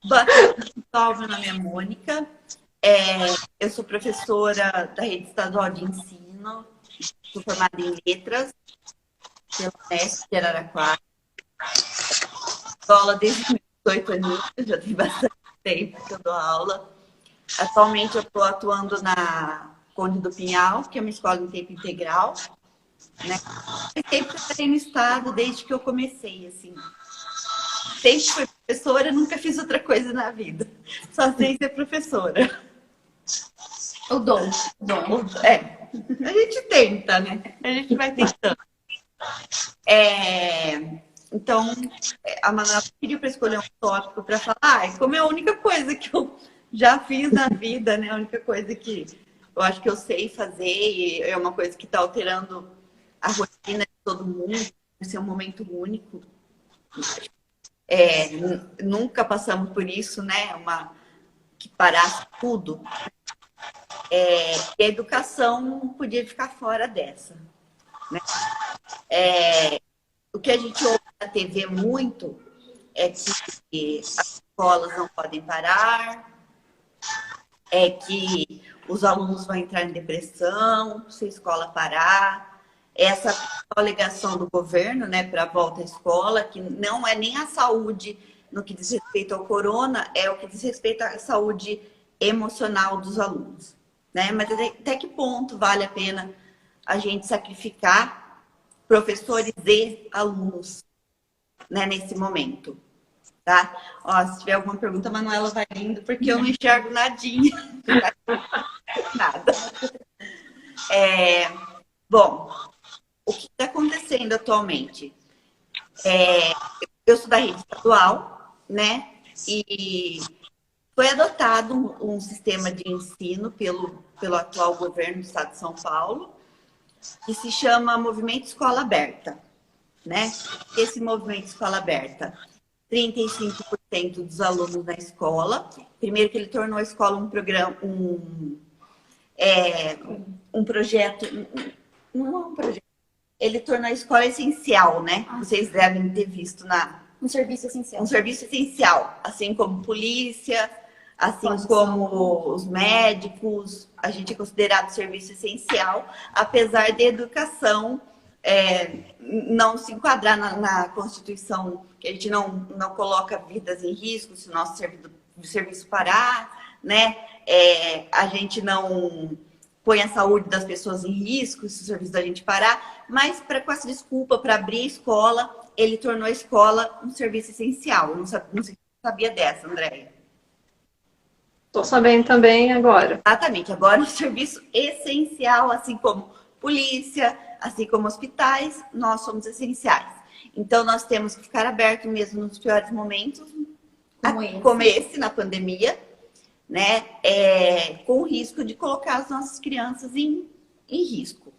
Boa tarde, pessoal. Meu nome é Mônica. Eu sou professora da Rede Estadual de Ensino. Sou formada em Letras pela Unesp de Araraquara. Dou aula desde 18 anos, já tem bastante tempo que eu dou aula. Atualmente eu estou atuando na Conde do Pinhal, que é uma escola em tempo integral, né? Eu sempre trabalhei no estado desde que eu comecei, assim. Sempre fui professora, nunca fiz outra coisa na vida. Só sei ser professora. O dom. A gente tenta, né? A gente vai tentando. Então, a Manuela pediu para escolher um tópico para falar, como é a única coisa que eu já fiz na vida, né? A única coisa que eu acho que eu sei fazer e é uma coisa que está alterando a rotina de todo mundo, vai ser um momento único. Nunca passamos por isso, né? Que parasse tudo. E a educação não podia ficar fora dessa, né? O que a gente ouve na TV muito é que as escolas não podem parar, é que os alunos vão entrar em depressão se a escola parar. Essa alegação do governo, né, para a volta à escola, que não é nem a saúde no que diz respeito ao corona, é o que diz respeito à saúde emocional dos alunos, né? Mas até que ponto vale a pena a gente sacrificar professores e alunos, né, nesse momento, tá? Ó, se tiver alguma pergunta, a Manuela vai indo, porque eu não enxergo nadinha. Nada. Bom, o que está acontecendo atualmente? Eu sou da rede estadual, né? E foi adotado um sistema de ensino pelo atual governo do estado de São Paulo, que se chama Movimento Escola Aberta, né? Esse Movimento Escola Aberta, 35% dos alunos na escola. Primeiro que ele tornou a escola um programa, um projeto, não é um projeto, ele tornou a escola essencial, né? Vocês devem ter visto Um serviço essencial. um serviço essencial, assim como polícia, assim como os médicos, a gente é considerado serviço essencial, apesar de educação não se enquadrar na Constituição, que a gente não coloca vidas em risco se o nosso serviço parar, né? A gente não põe a saúde das pessoas em risco se o serviço da gente parar, mas com essa desculpa para abrir a escola, ele tornou a escola um serviço essencial. Eu não sabia dessa, Andréia. Estou sabendo também agora. Exatamente, agora um serviço essencial, assim como polícia, assim como hospitais, nós somos essenciais. Então, nós temos que ficar aberto mesmo nos piores momentos, como esse na pandemia, né? Com o risco de colocar as nossas crianças em risco.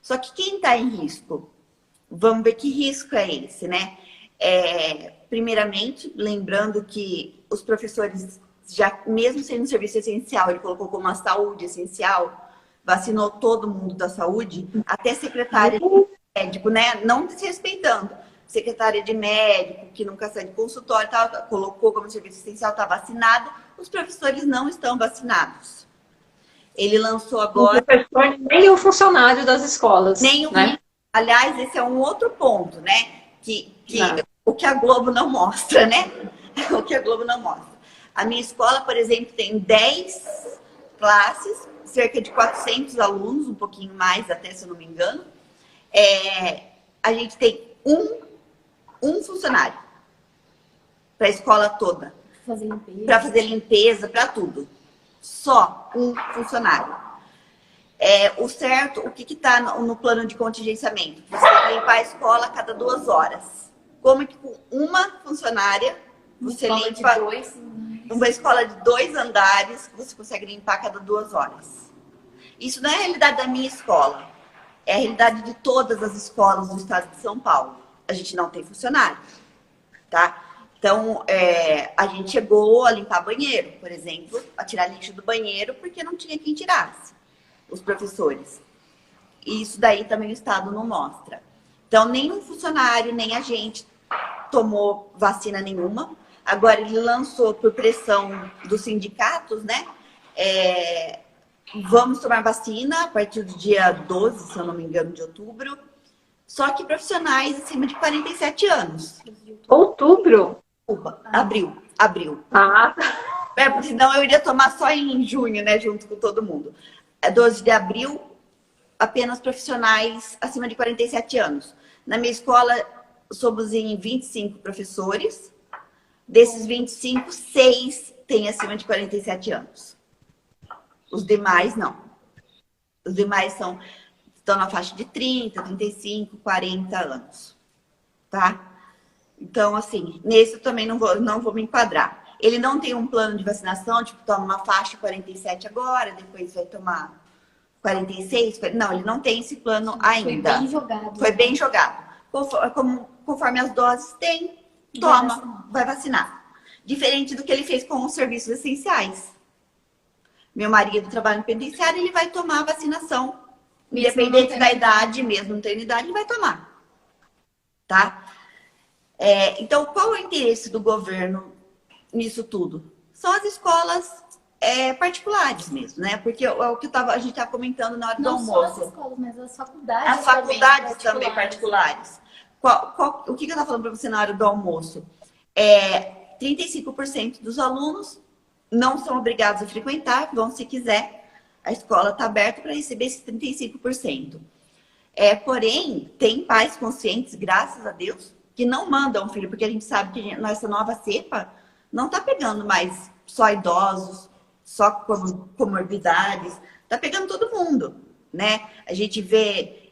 Só que quem está em risco? Vamos ver que risco é esse, né? Primeiramente, lembrando que os professores, já mesmo sendo um serviço essencial, ele colocou como a saúde essencial, vacinou todo mundo da saúde, até secretária de médico, né? Não desrespeitando. Secretária de médico, que nunca sai de consultório, colocou como serviço essencial, está vacinado. Os professores não estão vacinados. Ele lançou agora... O professor nem o funcionário das escolas. Né? Aliás, esse é um outro ponto, né? O que a Globo não mostra, né? O que a Globo não mostra. A minha escola, por exemplo, tem 10 classes, cerca de 400 alunos, um pouquinho mais até, se eu não me engano. A gente tem um funcionário para a escola toda. Para fazer limpeza, para tudo. Só um funcionário. O certo, o que está no plano de contingenciamento? Você tem que limpar a escola a cada 2 horas. Como que com uma funcionária você limpa uma escola de 2 andares, você consegue limpar a cada 2 horas? Isso não é a realidade da minha escola. É a realidade de todas as escolas do estado de São Paulo. A gente não tem funcionário, tá? Então, a gente chegou a limpar banheiro, por exemplo, a tirar lixo do banheiro, porque não tinha quem tirasse, os professores. E isso daí também o Estado não mostra. Então, nenhum funcionário, nem a gente tomou vacina nenhuma. Agora ele lançou por pressão dos sindicatos, né? Vamos tomar vacina a partir do dia 12, se eu não me engano, de outubro. Só que profissionais acima de 47 anos. Outubro? Abril. Ah, Porque senão eu iria tomar só em junho, né? Junto com todo mundo. 12 de abril, apenas profissionais acima de 47 anos. Na minha escola, somos em 25 professores. Desses 25, 6 têm acima de 47 anos. Os demais, não. Os demais estão na faixa de 30, 35, 40 anos. Tá? Então, assim, nesse eu também não vou me enquadrar. Ele não tem um plano de vacinação, tipo, toma uma faixa 47 agora, depois vai tomar 46. Não, ele não tem esse plano ainda. Foi bem jogado. Foi bem jogado. Conforme as doses tem, toma, vai vacinar. Diferente do que ele fez com os serviços essenciais. Meu marido trabalha em penitenciário, ele vai tomar a vacinação. Independente da idade, mesmo não tendo idade, ele vai tomar. Tá? Então, qual é o interesse do governo nisso tudo? São as escolas particulares mesmo, né? Porque é o que a gente estava comentando na hora do almoço. Não só as escolas, mas as faculdades. As faculdades também particulares. O que eu estava falando para você na hora do almoço? 35% dos alunos não são obrigados a frequentar, vão se quiser. A escola está aberta para receber esses 35%. Porém, tem pais conscientes, graças a Deus, que não mandam o filho, porque a gente sabe que nessa nova cepa não está pegando mais só idosos, só com comorbidades, está pegando todo mundo, né? A gente vê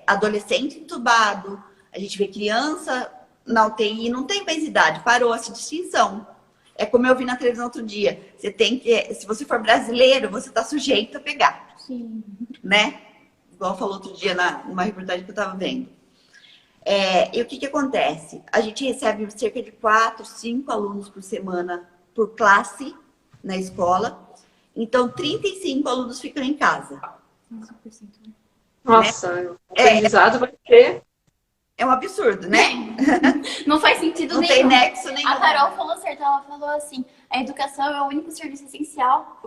adolescente entubado, a gente vê criança na UTI, não tem mais idade, parou essa distinção. É como eu vi na televisão outro dia, você tem que, se você for brasileiro, você está sujeito a pegar. Sim. Né? Igual falou outro dia numa reportagem que eu estava vendo. E o que acontece? A gente recebe cerca de 4, 5 alunos por semana por classe na escola. Então, 35 alunos ficam em casa. 15%, né? nossa, o aprendizado vai ser... É um absurdo, né? Não faz sentido Não nenhum. tem nexo nenhum. A Carol falou certo, ela falou assim, a educação é o único serviço essencial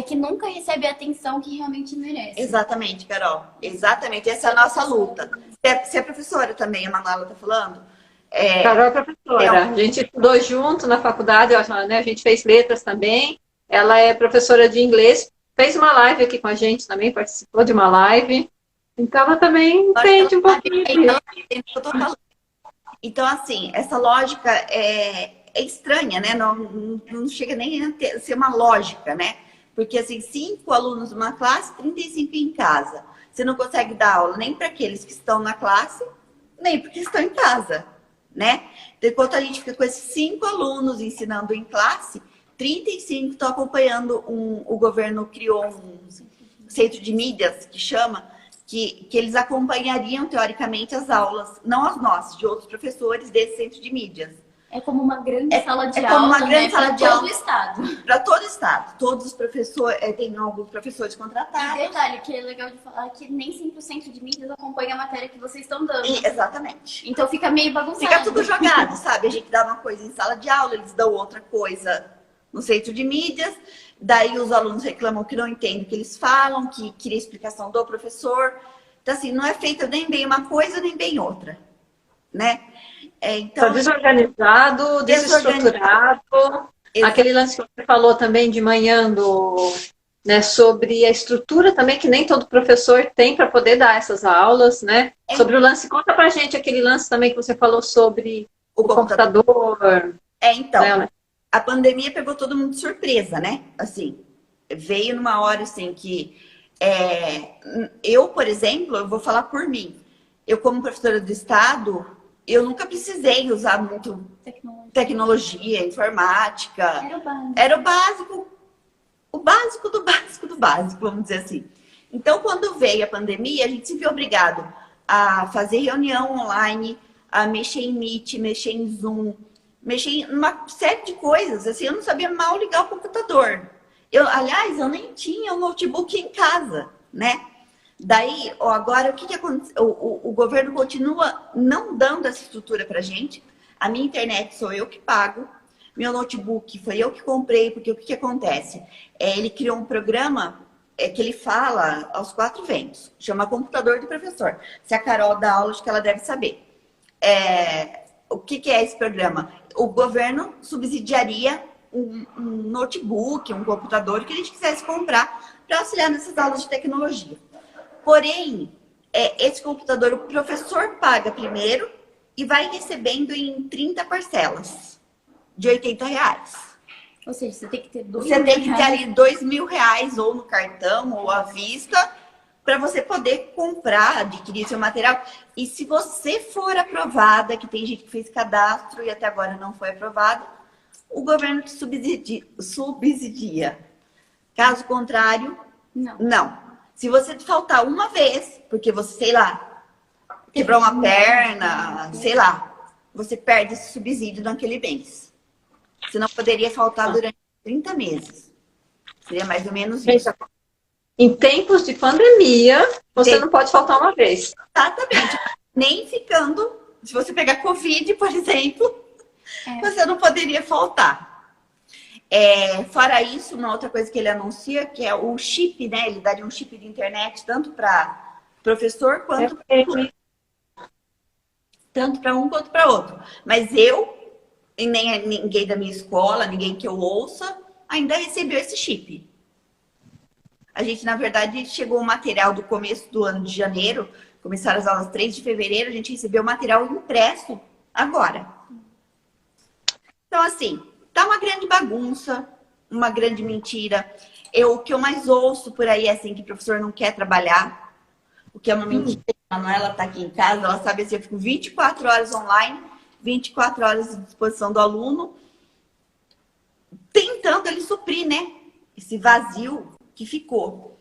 que nunca recebe a atenção que realmente merece. Exatamente, Carol. Exatamente. Essa é a nossa luta. Você é professora também, a Manuela está falando? Carol é professora. A gente estudou junto na faculdade, né? A gente fez letras também. Ela é professora de inglês. Fez uma live aqui com a gente também, participou de uma live. Então ela também entende um pouquinho disso. Então, assim, essa lógica é estranha, né? Não chega nem a ser uma lógica, né? Porque, assim, 5 alunos numa classe, 35 em casa. Você não consegue dar aula nem para aqueles que estão na classe, nem porque estão em casa, né? Então, enquanto a gente fica com esses 5 alunos ensinando em classe, 35 estão acompanhando o governo criou um centro de mídias, que chama, que eles acompanhariam, teoricamente, as aulas, não as nossas, de outros professores desse centro de mídias. É como uma grande sala de como aula, uma grande sala de aula todo o estado. Para todo o estado. Todos os professores, tem alguns professores E contratados. detalhe, que é legal de falar, que nem sempre o centro de mídias acompanha a matéria que vocês estão dando. Exatamente. Então fica meio bagunçado. Fica tudo jogado, sabe? A gente dá uma coisa em sala de aula, eles dão outra coisa no centro de mídias. Daí os alunos reclamam que não entendem o que eles falam, que queria explicação do professor. Então, assim, não é feita nem bem uma coisa, nem bem outra, né? Então, tá desorganizado, desestruturado. Aquele lance que você falou também de manhã né, sobre a estrutura também que nem todo professor tem para poder dar essas aulas, né? Sobre o lance, conta pra gente aquele lance também que você falou sobre o computador. Então, né? A pandemia pegou todo mundo de surpresa, né? Assim, veio numa hora assim que eu, por exemplo, eu vou falar por mim. Eu, como professora do estado, eu nunca precisei usar muito tecnologia, informática. Era o básico. O básico do básico do básico, vamos dizer assim. Então, quando veio a pandemia, a gente se viu obrigado a fazer reunião online, a mexer em Meet, mexer em Zoom, mexer em uma série de coisas. Assim, eu não sabia mal ligar o computador. Aliás, eu nem tinha um notebook em casa, né? Daí, agora, o que aconteceu? O governo continua não dando essa estrutura pra gente. A minha internet sou eu que pago. Meu notebook foi eu que comprei, porque o que, que acontece? Ele criou um programa que ele fala aos 4 ventos, chama Computador do Professor. Se a Carol dá aula, acho que ela deve saber. O que, que é esse programa? O governo subsidiaria um notebook, um computador que a gente quisesse comprar para auxiliar nessas aulas de tecnologia. Porém, esse computador o professor paga primeiro e vai recebendo em 30 parcelas de R$80. Ou seja, você tem que ter Você tem que ter ali R$2.000 ou no cartão ou à vista para você poder comprar, adquirir seu material. E se você for aprovada, que tem gente que fez cadastro e até agora não foi aprovado, o governo te subsidia. Caso contrário, não. Se você faltar uma vez, porque você, sei lá, quebrou uma perna, sei lá, você perde esse subsídio naquele mês. Você não poderia faltar durante 30 meses. Seria mais ou menos isso. Em tempos de pandemia, você não pode faltar uma vez. Exatamente. Nem ficando, se você pegar Covid, por exemplo, você não poderia faltar. Fora isso, uma outra coisa que ele anuncia, que é o chip, né? Ele daria um chip de internet tanto para professor quanto para um quanto para outro. Mas eu, e nem ninguém da minha escola, ninguém que eu ouça, ainda recebeu esse chip. A gente, na verdade, chegou o material do começo do ano de janeiro, começaram as aulas 3 de fevereiro, a gente recebeu o material impresso agora. Então, assim, tá uma grande bagunça, uma grande mentira. O que eu mais ouço por aí é assim, que o professor não quer trabalhar, o que é uma mentira. A Manuela tá aqui em casa, ela sabe assim, eu fico 24 horas online, 24 horas à disposição do aluno, tentando ele suprir, né? Esse vazio que ficou.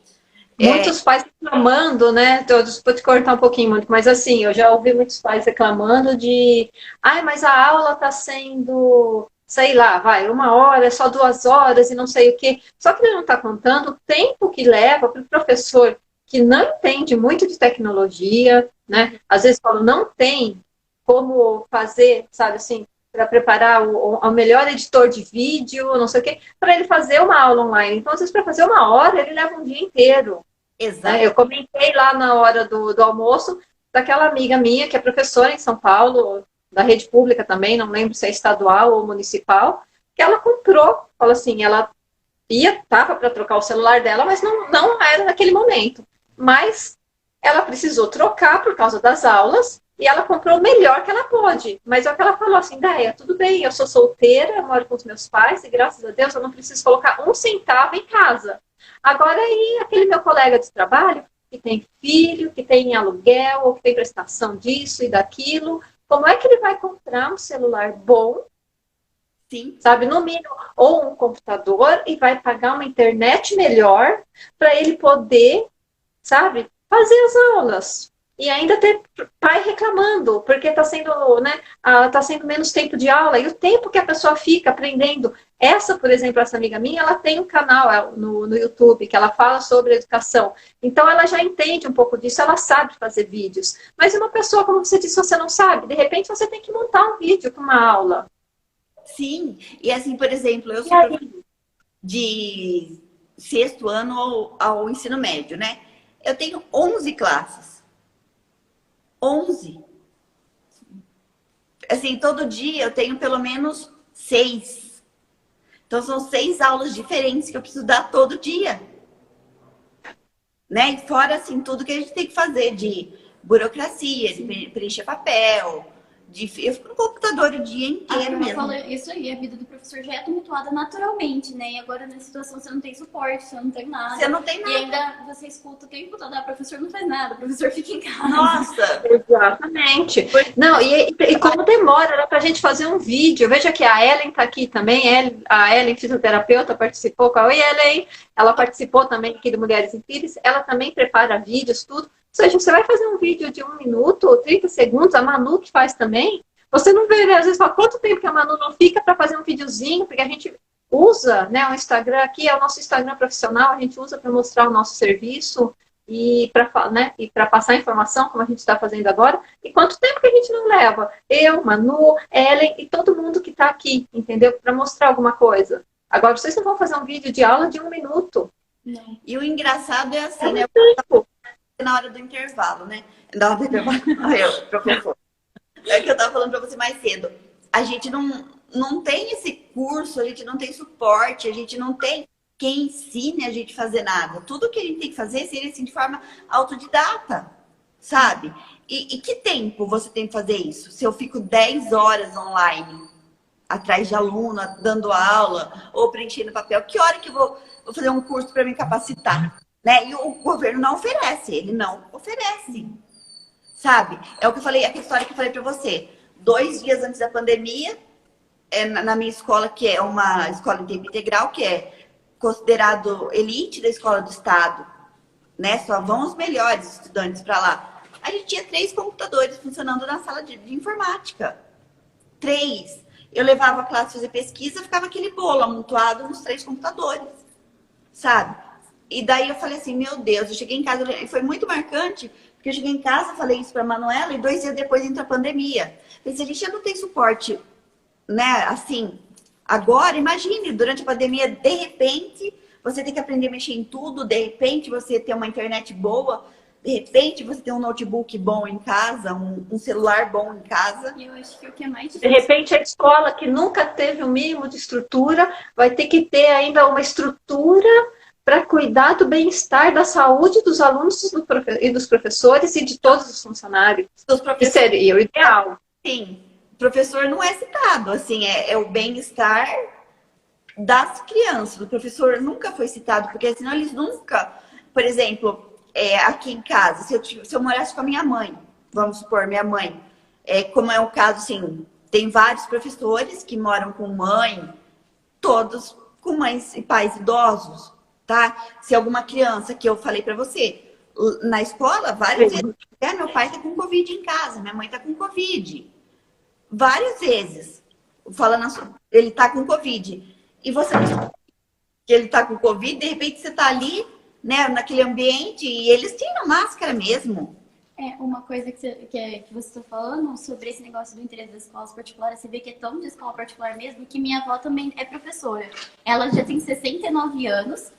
Muitos pais reclamando, né? Vou te cortar um pouquinho, muito, mas assim, eu já ouvi muitos pais reclamando de mas a aula tá sendo, sei lá, 1 hora, é só 2 horas e não sei o quê. Só que ele não está contando o tempo que leva para o professor que não entende muito de tecnologia, né? Às vezes fala, não tem como fazer, sabe assim, para preparar o melhor editor de vídeo, não sei o quê, para ele fazer uma aula online. Então, às vezes, para fazer 1 hora, ele leva um dia inteiro. Exato. Eu comentei lá na hora do almoço daquela amiga minha, que é professora em São Paulo, da rede pública também, não lembro se é estadual ou municipal, que ela comprou, falou assim, ela estava para trocar o celular dela, mas não era naquele momento. Mas ela precisou trocar por causa das aulas, e ela comprou o melhor que ela pôde. Mas é o que ela falou assim, Déia, tudo bem, eu sou solteira, eu moro com os meus pais, e graças a Deus eu não preciso colocar 1 centavo em casa. Agora, e aquele meu colega de trabalho, que tem filho, que tem aluguel, ou que tem prestação disso e daquilo, como é que ele vai comprar um celular bom, sim, sabe, no mínimo, ou um computador, e vai pagar uma internet melhor, para ele poder, sabe, fazer as aulas? E ainda ter pai reclamando, porque está sendo, né, tá sendo menos tempo de aula. E o tempo que a pessoa fica aprendendo. Por exemplo, essa amiga minha, ela tem um canal no YouTube que ela fala sobre educação. Então, ela já entende um pouco disso, ela sabe fazer vídeos. Mas uma pessoa, como você disse, você não sabe. De repente, você tem que montar um vídeo para uma aula. Sim. E assim, por exemplo, eu sou de 6º ano ao ensino médio, né? Eu tenho 11 classes. 11. Assim, todo dia eu tenho pelo menos 6. Então, são 6 aulas diferentes que eu preciso dar todo dia. Né? E fora, assim, tudo que a gente tem que fazer de burocracia, de preencher papel, eu fico no computador o dia inteiro mesmo. Falo, isso aí, a vida do professor já é tumultuada naturalmente, né? E agora, nessa situação, você não tem suporte, você não tem nada. Você não tem nada. E ainda você escuta o tempo todo, o professor não faz nada, o professor fica em casa. Nossa! Exatamente. Não, e como demora pra gente fazer um vídeo. Veja que a Ellen tá aqui também, a Ellen, fisioterapeuta, participou. Oi, Ellen! Ela participou também aqui do Mulheres em Pires. Ela também prepara vídeos, tudo. Ou seja, você vai fazer um vídeo de 1 minuto, 30 segundos, a Manu que faz também. Você não vê, né? Às vezes, fala, quanto tempo que a Manu não fica para fazer um videozinho, porque a gente usa, né, o Instagram aqui, é o nosso Instagram profissional, a gente usa para mostrar o nosso serviço e para passar informação, como a gente está fazendo agora, e quanto tempo que a gente não leva? Eu, Manu, Ellen e todo mundo que está aqui, entendeu? Para mostrar alguma coisa. Agora, vocês não vão fazer um vídeo de aula de 1 minuto. Não. E o engraçado é assim, né? Na hora do intervalo, né? Na hora do intervalo, eu, professor. É o que eu estava falando para você mais cedo. A gente não tem esse curso, a gente não tem suporte, a gente não tem quem ensine a gente a fazer nada. Tudo que a gente tem que fazer seria assim, de forma autodidata, sabe? E que tempo você tem que fazer isso? Se eu fico 10 horas online, atrás de aluno, dando aula, ou preenchendo papel, que hora que eu vou fazer um curso para me capacitar? Né? E o governo não oferece, ele não oferece, sabe? É o que eu falei, aquela história que eu falei para você. 2 dias antes da pandemia, na minha escola, que é uma escola em tempo integral, que é considerado elite da escola do estado, né? Só vão os melhores estudantes para lá. A gente tinha 3 computadores funcionando na sala de informática. 3. Eu levava a classe fazer pesquisa, ficava aquele bolo amontoado nos 3 computadores, sabe? E daí eu falei assim, meu Deus, eu cheguei em casa, e foi muito marcante, porque eu cheguei em casa, falei isso para a Manuela, e 2 dias depois entra a pandemia. Falei, se a gente já não tem suporte, né, assim, agora, imagine, durante a pandemia, de repente, você tem que aprender a mexer em tudo, de repente você tem uma internet boa, de repente você tem um notebook bom em casa, um celular bom em casa. Eu acho que o que é mais difícil... De repente a escola que nunca teve o mínimo de estrutura, vai ter que ter ainda uma estrutura para cuidar do bem-estar, da saúde dos alunos e dos professores e de todos os funcionários. Que seria o ideal. Sim, o professor não é citado, assim, é o bem-estar das crianças. O professor nunca foi citado, porque senão eles nunca, por exemplo, aqui em casa, se eu morasse com a minha mãe, vamos supor, minha mãe, como é o caso, assim, tem vários professores que moram com mãe, todos com mães e pais idosos, tá? Se alguma criança, que eu falei pra você, na escola, várias vezes, meu pai tá com Covid em casa, minha mãe tá com Covid. Várias vezes, falando, ele tá com Covid. E você não sabe que ele tá com Covid, de repente você tá ali, né, naquele ambiente, e eles tiram máscara mesmo. Uma coisa que você está falando sobre esse negócio do interesse das escolas particulares, você vê que é tão de escola particular mesmo, que minha avó também é professora. Ela já tem 69 anos,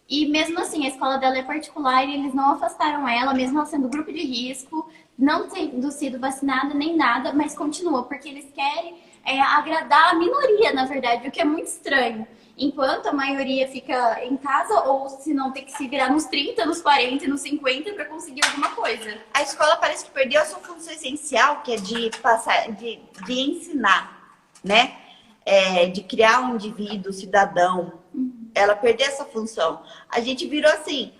e mesmo assim, a escola dela é particular, e eles não afastaram ela, mesmo ela sendo grupo de risco, não tendo sido vacinada nem nada, mas continua, porque eles querem agradar a minoria, na verdade, o que é muito estranho. Enquanto a maioria fica em casa, ou se não tem que se virar nos 30, nos 40 e nos 50 para conseguir alguma coisa. A escola parece que perdeu a sua função essencial, que é de ensinar, né? De criar um indivíduo, cidadão. Ela perdeu essa função. A gente virou assim,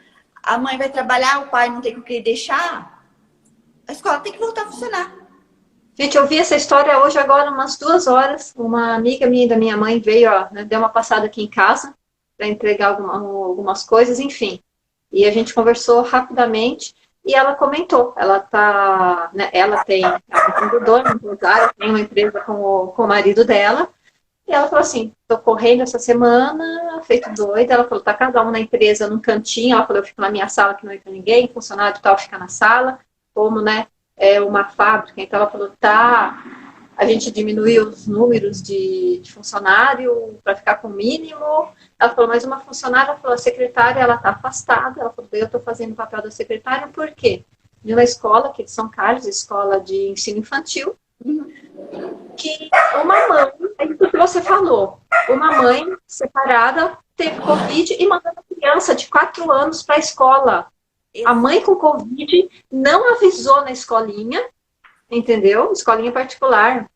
a mãe vai trabalhar, o pai não tem com quem deixar, a escola tem que voltar a funcionar. Gente, eu vi essa história hoje agora, umas 2 horas. Uma amiga minha da minha mãe veio, deu uma passada aqui em casa para entregar algumas coisas, enfim. E a gente conversou rapidamente e ela comentou. Ela tá, né, ela tem empreendedora, empresária, tem uma empresa com o marido dela. E ela falou assim, tô correndo essa semana, feito doida. Ela falou, tá cada um na empresa, num cantinho. Ela falou, eu fico na minha sala que não entra ninguém, funcionário tal fica na sala, como, né? Uma fábrica, então ela falou, a gente diminuiu os números de funcionário para ficar com o mínimo. Ela falou, mas uma funcionária, ela falou, a secretária, ela está afastada. Ela falou, eu estou fazendo o papel da secretária, por quê? De uma escola aqui de São Carlos, escola de ensino infantil, que uma mãe, é isso que você falou, uma mãe separada teve Covid e mandou uma criança de 4 anos para a escola. A mãe com Covid não avisou na escolinha, entendeu? Escolinha particular.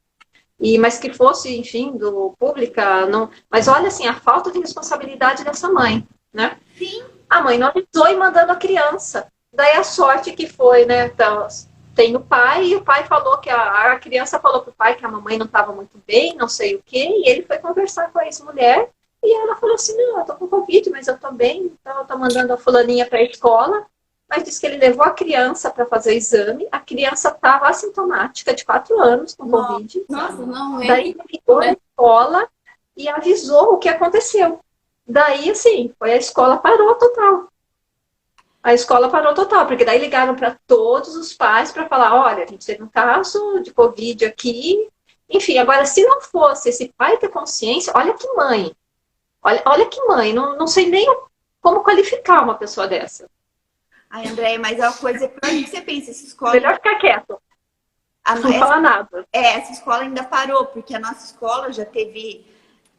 Mas que fosse, enfim, do pública, não. Mas olha assim, a falta de responsabilidade dessa mãe, né? Sim. A mãe não avisou e mandando a criança. Daí a sorte que foi, né? Então, tem o pai, e o pai falou que a criança falou pro pai que a mamãe não estava muito bem, não sei o quê, e ele foi conversar com a ex-mulher, e ela falou assim, não, eu tô com Covid, mas eu tô bem, então eu tô mandando a fulaninha pra escola. Mas disse que ele levou a criança para fazer o exame. A criança estava assintomática, de 4 anos, com Covid. Nossa, não é. Daí ele ligou na escola e avisou o que aconteceu. Daí, assim, a escola parou total. a escola parou total, porque daí ligaram para todos os pais para falar, olha, a gente teve um caso de Covid aqui. Enfim, agora, se não fosse esse pai ter consciência, olha que mãe. Olha que mãe, não sei nem como qualificar uma pessoa dessa. Ai, Andréia, mas é uma coisa que você pensa, essa escola... Melhor ficar quieto. Não falar nada. Essa escola ainda parou, porque a nossa escola já teve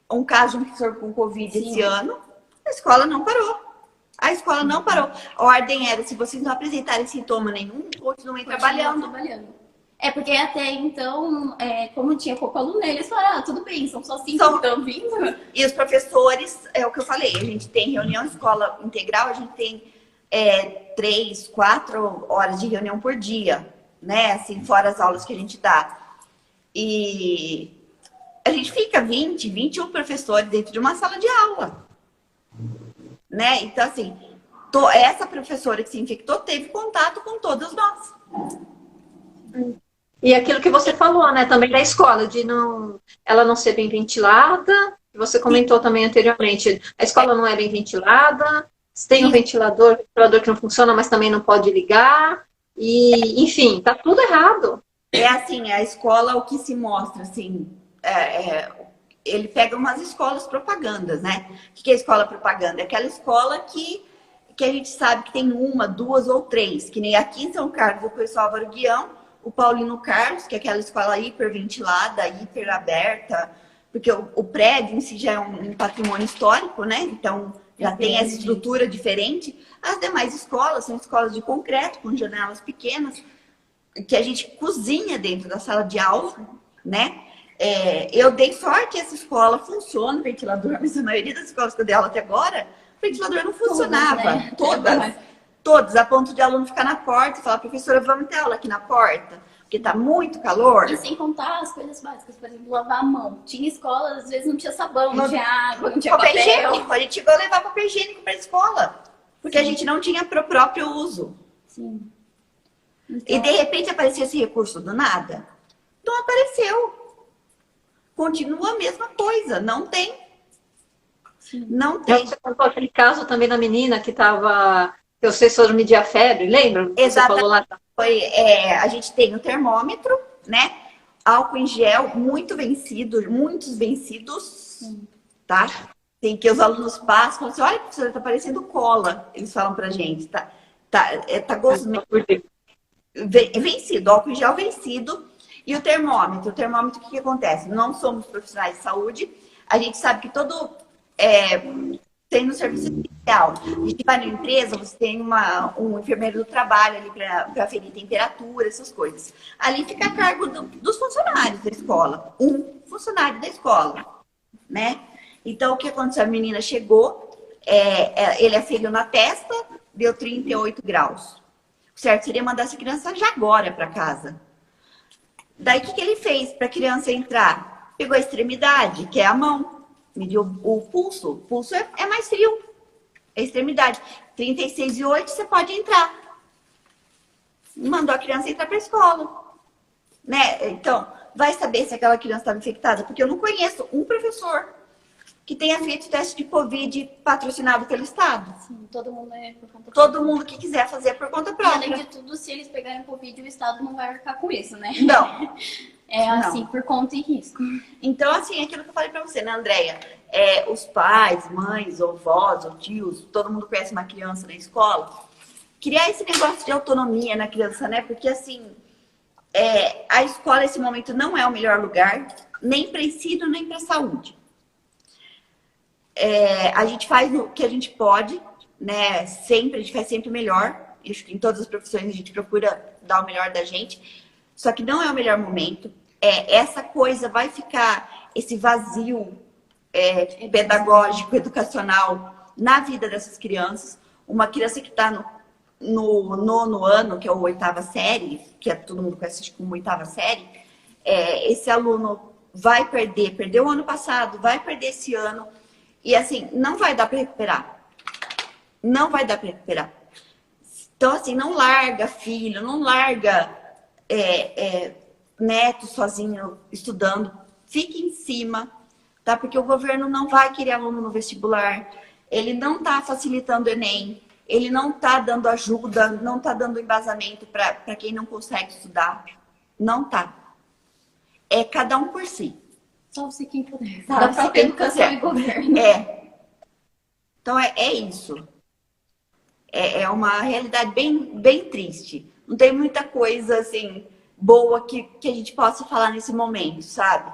um caso de um professor com Covid esse ano. A escola não parou. A escola não parou. A ordem era, se vocês não apresentarem sintoma nenhum, continuem trabalhando. É porque até então, como tinha pouco aluno, eles falaram, tudo bem, são só 5 que estão vindo. E os professores, é o que eu falei, a gente tem reunião escola integral, a gente tem 3, 4 horas de reunião por dia, né? Assim, fora as aulas que a gente dá. E a gente fica 20, 21 professores dentro de uma sala de aula. Né? Então, assim, essa professora que se infectou teve contato com todos nós. E aquilo que você falou, né, também da escola, de ela não ser bem ventilada, você comentou também anteriormente, a escola não é bem ventilada, tem um ventilador que não funciona, mas também não pode ligar, e, enfim, tá tudo errado. É assim, a escola, o que se mostra, assim, ele pega umas escolas propagandas, né? O que é escola propaganda? É aquela escola que a gente sabe que tem 1, 2 ou 3, que nem aqui em São Carlos, o pessoal Álvaro Guião, o Paulino Carlos, que é aquela escola hiperventilada, hiper aberta, porque o prédio em si já é um patrimônio histórico, né? Então já tem essa estrutura diferente. As demais escolas são escolas de concreto, com janelas pequenas, que a gente cozinha dentro da sala de aula, né? Eu dei sorte que essa escola funciona, o ventilador, mas a maioria das escolas que eu dei aula até agora, o ventilador não funcionava. Todas, a ponto de aluno ficar na porta e falar, professora, vamos ter aula aqui na porta, porque tá muito calor. E sem contar as coisas básicas, por exemplo, lavar a mão. Tinha escola, às vezes não tinha sabão, não tinha água, não tinha papel. Higiênico. A gente chegou a levar papel higiênico pra escola, porque a gente não tinha pro próprio uso. Sim. Então... E de repente apareceu esse recurso do nada? Não apareceu. Continua a mesma coisa, não tem. Sim. Não tem. Você contou aquele caso também da menina que estava... Eu sei sobre medir a febre, lembra? Exatamente. Você falou lá. A gente tem o termômetro, né? Álcool em gel, muitos vencidos, tá? Tem que os alunos passam e falam assim, olha, professora, tá parecendo cola. Eles falam pra gente, tá gostoso. Vencido, álcool em gel vencido. E o termômetro. O termômetro, o que acontece? Não somos profissionais de saúde. A gente sabe que todo... tem no serviço social. A gente vai na empresa, você tem um enfermeiro do trabalho ali para ferir temperatura, essas coisas. Ali fica a cargo dos funcionários da escola. Um funcionário da escola, né? Então, o que aconteceu? A menina chegou, ele aferiu na testa, deu 38 graus. O certo seria mandar essa criança já agora para casa. Daí, o que ele fez para a criança entrar? Pegou a extremidade, que é a mão. Mediu o pulso. O pulso é mais frio. É extremidade. 36,8 você pode entrar. Mandou a criança entrar para a escola. Né? Então, vai saber se aquela criança estava infectada? Porque eu não conheço um professor que tenha feito teste de Covid patrocinado pelo Estado. Sim, todo mundo por conta própria. Todo mundo que quiser fazer por conta própria. E além de tudo, se eles pegarem Covid, o Estado não vai arcar com isso, né? Não. Assim, por conta e risco. Então, assim, aquilo que eu falei pra você, né, Andréia? Os pais, mães, ou vós, ou tios, todo mundo conhece uma criança na escola. Criar esse negócio de autonomia na criança, né? Porque, assim, a escola, nesse momento, não é o melhor lugar, nem para ensino, nem para saúde. A gente faz o que a gente pode, né? Sempre, a gente faz sempre o melhor. Acho que em todas as profissões a gente procura dar o melhor da gente. Só que não é o melhor momento. Essa coisa vai ficar, esse vazio pedagógico, educacional na vida dessas crianças. Uma criança que está no 9º ano, que é a 8ª série, que todo mundo conhece como 8ª série, esse aluno vai perdeu o ano passado, vai perder esse ano. E assim, não vai dar para recuperar. Não vai dar para recuperar. Então, assim, não larga filho, não larga neto sozinho estudando. Fique em cima, tá? Porque o governo não vai querer aluno no vestibular. Ele não está facilitando o Enem. ele não está dando ajuda, não está dando embasamento para quem não consegue estudar. Não tá. É cada um por si. Salve-se quem puder. Da própria educação e governo. Então é isso. É uma realidade bem triste. Não tem muita coisa assim boa que a gente possa falar nesse momento, sabe?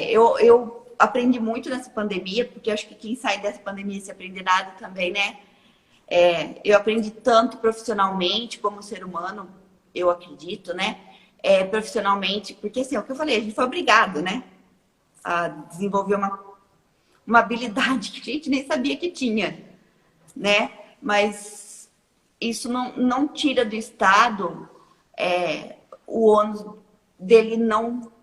Eu aprendi muito nessa pandemia, porque acho que quem sai dessa pandemia se aprende nada também, né? Eu aprendi tanto profissionalmente como ser humano, eu acredito, né? Profissionalmente, porque assim, é o que eu falei, a gente foi obrigado, né? A desenvolver uma habilidade que a gente nem sabia que tinha, né? Mas isso não tira do Estado o ônus dele não...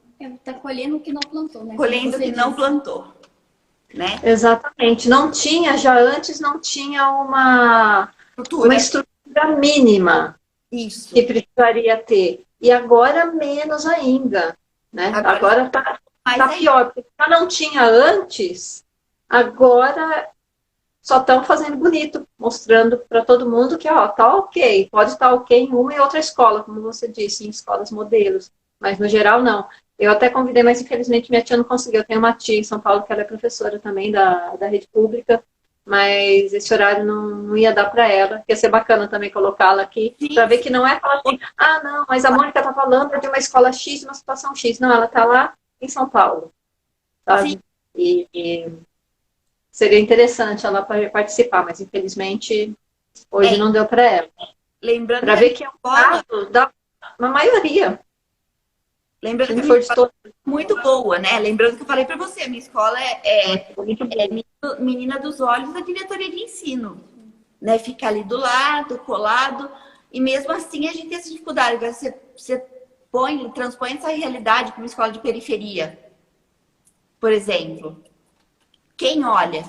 Tá colhendo o que não plantou, né? Colhendo o que não plantou, né? Exatamente. Já antes não tinha uma estrutura mínima isso que precisaria ter. E agora menos ainda, né? Agora tá pior, porque já não tinha antes, agora só estão fazendo bonito, mostrando para todo mundo que tá ok, pode estar ok em uma e outra escola, como você disse, em escolas modelos, mas no geral não. Eu até convidei, mas infelizmente minha tia não conseguiu. Eu tenho uma tia em São Paulo que ela é professora também da rede pública, mas esse horário não ia dar para ela. Ia ser bacana também colocá-la aqui, para ver que não é falar assim, não, mas a Mônica está falando de uma escola X, uma situação X. Não, ela está lá em São Paulo, sabe? E seria interessante ela participar, mas infelizmente hoje não deu para ela. Lembrando para ver que é um caso da maioria. Lembrando que a escola é muito boa, né? Lembrando que eu falei para você, a minha escola é menina dos olhos da diretoria de ensino, né? Fica ali do lado, colado, e mesmo assim a gente tem essa dificuldade. Você transpõe essa realidade para uma escola de periferia, por exemplo. Quem olha?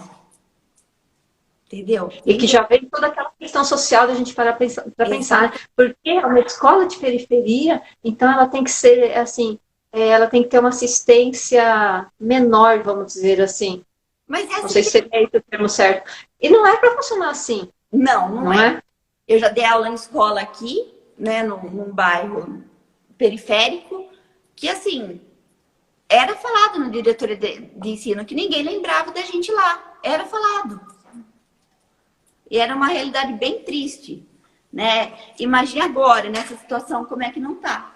Entendeu? E que já vem toda aquela questão social da gente parar para pensar, porque é uma escola de periferia, então ela tem que ser assim, ela tem que ter uma assistência menor, vamos dizer assim. Mas não sei se seria esse o termo certo. E não é para funcionar assim. Não é. Eu já dei aula em escola aqui, né, num bairro periférico, que assim, era falado na diretoria de ensino que ninguém lembrava da gente lá. Era falado. E era uma realidade bem triste, né? Imagine agora, nessa situação, como é que não tá.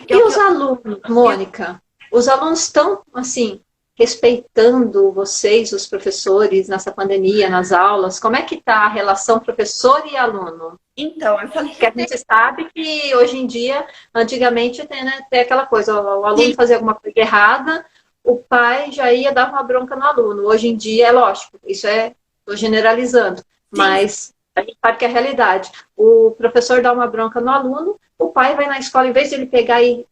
E os alunos, Mônica? Os alunos estão, assim, respeitando vocês, os professores, nessa pandemia, nas aulas? Como é que tá a relação professor e aluno? Então, eu falei... Porque a gente sabe que hoje em dia, antigamente, tem aquela coisa, o aluno fazia alguma coisa errada, o pai já ia dar uma bronca no aluno. Hoje em dia, é lógico, isso estou generalizando, mas a gente sabe que é a realidade. O professor dá uma bronca no aluno, o pai vai na escola, em vez de ele pegar e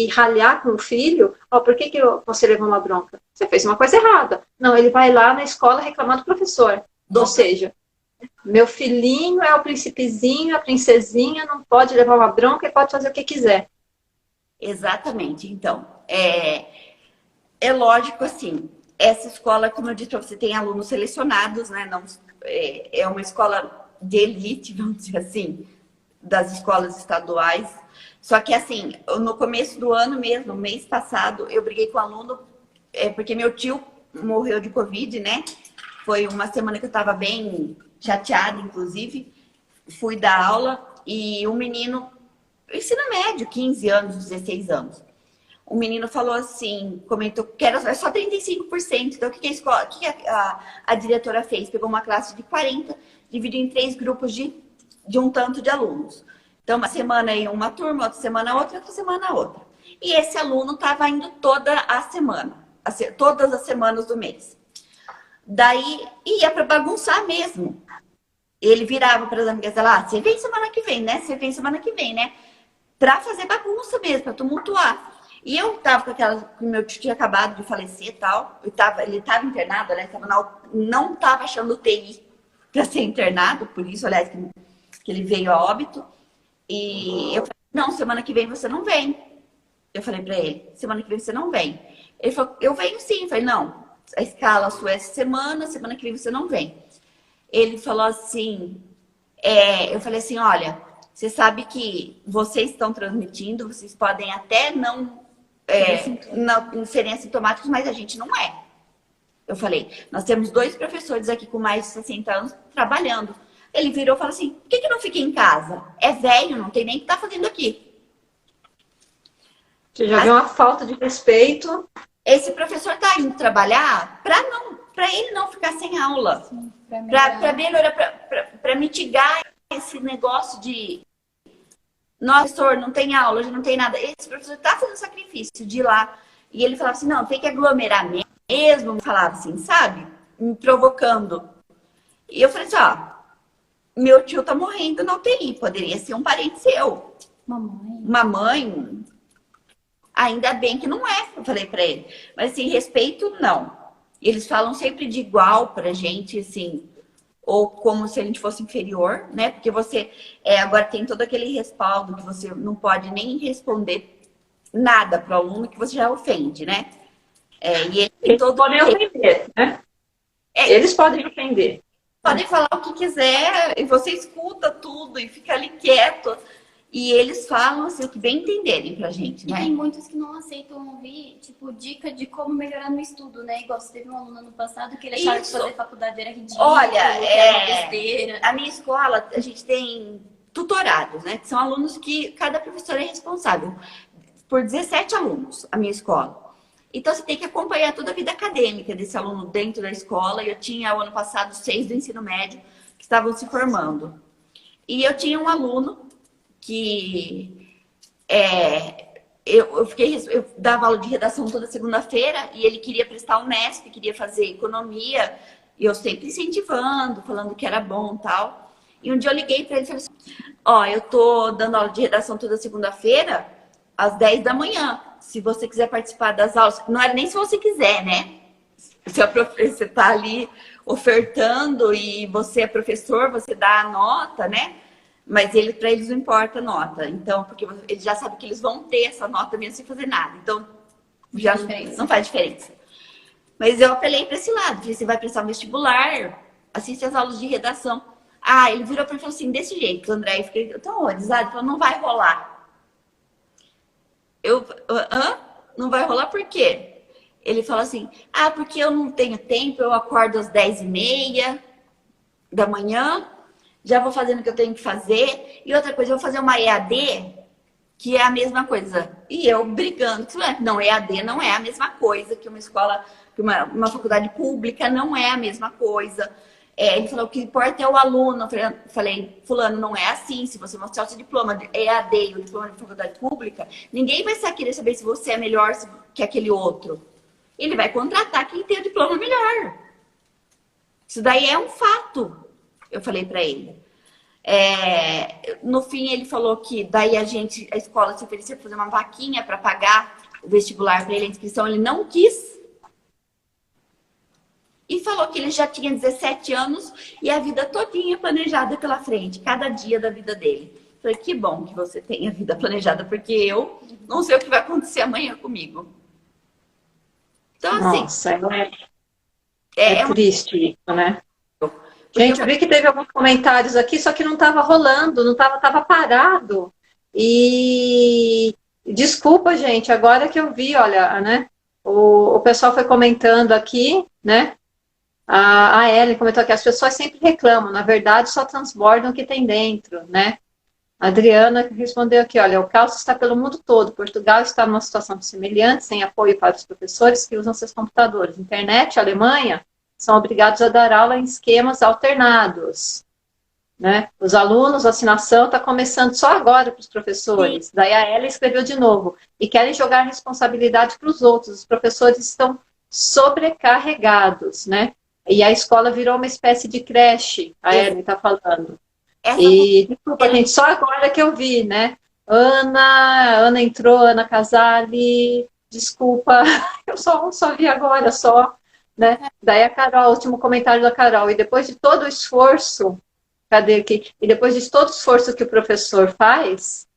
ralhar com o filho, por que você levou uma bronca? Você fez uma coisa errada. Não, ele vai lá na escola reclamar do professor. Ou seja, meu filhinho é o príncipezinho, a princesinha, não pode levar uma bronca e pode fazer o que quiser. Exatamente. Então, é lógico assim, essa escola, como eu disse para você, tem alunos selecionados, né? Não, é uma escola de elite, vamos dizer assim, das escolas estaduais. Só que assim, no começo do ano mesmo, mês passado, eu briguei com o aluno, porque meu tio morreu de Covid, né? Foi uma semana que eu estava bem chateada, inclusive. Fui dar aula e um menino, ensino médio, 15 anos, 16 anos. O menino falou assim, comentou que era só 35%. Então, o que a diretora fez? Pegou uma classe de 40, dividiu em 3 grupos de um tanto de alunos. Então, uma semana ia uma turma, outra semana outra. E esse aluno estava indo toda a semana, todas as semanas do mês. Daí, ia para bagunçar mesmo. Ele virava para as amigas dela, você vem semana que vem, né? Você vem semana que vem, né? Para fazer bagunça mesmo, para tumultuar. E eu tava com meu tio tinha acabado de falecer e tal. Ele tava internado, né? Não tava achando UTI para ser internado, por isso, aliás, que ele veio a óbito. E eu falei, não, semana que vem você não vem. Eu falei para ele, semana que vem você não vem. Ele falou, eu venho sim. Eu falei, não, a escala sua é essa semana que vem você não vem. ele falou assim, eu falei assim, olha, você sabe que vocês estão transmitindo, vocês podem até não serem assintomáticos, mas a gente não é. Eu falei, nós temos 2 professores aqui com mais de 60 anos trabalhando. Ele virou e falou assim, por que não fica em casa? É velho, não tem nem o que tá fazendo aqui. Você já viu uma falta de respeito? Esse professor tá indo trabalhar para ele não ficar sem aula. Para melhorar, para mitigar esse negócio de nossa, professor, não tem aula, não tem nada. Esse professor tá fazendo sacrifício de ir lá. E ele falava assim, não, tem que aglomerar mesmo. Falava assim, sabe? Me provocando. E eu falei assim, ó, meu tio tá morrendo na UTI. Poderia ser um parente seu. Mamãe. Ainda bem que não é, eu falei pra ele. Mas assim, respeito, não. Eles falam sempre de igual pra gente, assim, ou como se a gente fosse inferior, né? Porque você agora tem todo aquele respaldo que você não pode nem responder nada pro aluno que você já ofende, né? E eles podem ofender, né? Eles podem ofender. Podem falar o que quiser, e você escuta tudo e fica ali quieto. E eles falam assim, o que bem entenderem pra gente, né? E tem muitos que não aceitam ouvir, tipo, dica de como melhorar no estudo, né? Igual você teve um aluno no passado que ele achava que fazer faculdade era ridículo, olha, era besteira. A minha escola, a gente tem tutorados, né? Que são alunos que cada professor é responsável por 17 alunos, a minha escola. Então, você tem que acompanhar toda a vida acadêmica desse aluno dentro da escola. Eu tinha, o ano passado, 6 do ensino médio que estavam se formando. E eu tinha um aluno que eu dava aula de redação toda segunda-feira e ele queria prestar o Unesp, queria fazer economia, e eu sempre incentivando, falando que era bom e tal. E um dia eu liguei para ele e falei assim, ó, eu tô dando aula de redação toda segunda-feira, às 10 da manhã. Se você quiser participar das aulas, não é nem se você quiser, né? Se você tá ali ofertando e você é professor, você dá a nota, né? Mas para eles não importa a nota. Então, porque eles já sabem que eles vão ter essa nota mesmo sem fazer nada. Então, já não faz diferença. Mas eu apelei para esse lado. Falei, você vai prestar um vestibular, assiste as aulas de redação. Ah, ele virou para mim e falou assim, desse jeito, André. Eu fiquei tão horrorizada. Ele falou, não vai rolar. Não vai rolar por quê? Ele falou assim, porque eu não tenho tempo, eu acordo às 10h30 da manhã, já vou fazendo o que eu tenho que fazer. E outra coisa, eu vou fazer uma EAD, que é a mesma coisa. E eu brigando, não, EAD não é a mesma coisa que uma escola, que uma faculdade pública não é a mesma coisa. Ele falou, o que importa é o aluno. Eu falei, fulano, não é assim. Se você mostrar o seu diploma de EAD e o diploma de faculdade pública, ninguém vai querer saber se você é melhor que aquele outro. Ele vai contratar quem tem o diploma melhor. Isso daí é um fato. Eu falei para ele. No fim, ele falou que daí a escola se oferecia para fazer uma vaquinha para pagar o vestibular para ele, a inscrição. Ele não quis. E falou que ele já tinha 17 anos e a vida todinha planejada pela frente, cada dia da vida dele. Falei, que bom que você tem a vida planejada, porque eu não sei o que vai acontecer amanhã comigo. Então, assim... Nossa, é triste isso, né? Gente, eu vi que teve alguns comentários aqui, só que não estava rolando, não estava parado. E desculpa, gente, agora que eu vi, olha, né? O pessoal foi comentando aqui, né? A Ellen comentou que as pessoas sempre reclamam, na verdade só transbordam o que tem dentro, né? A Adriana respondeu aqui, olha, o caos está pelo mundo todo, Portugal está numa situação semelhante, sem apoio para os professores que usam seus computadores. Internet, Alemanha, são obrigados a dar aula em esquemas alternados, né? Os alunos, a vacinação está começando só agora para os professores. Sim. Daí a Ellen escreveu de novo, e querem jogar responsabilidade para os outros, os professores estão sobrecarregados, né? E a escola virou uma espécie de creche, a Ellen está falando. E, desculpa, gente, só agora que eu vi, né? Ana entrou, Ana Casali, desculpa, eu só vi agora, só, né? Daí a Carol, último comentário da Carol, e depois de todo o esforço, cadê aqui? E depois de todo o esforço que o professor faz,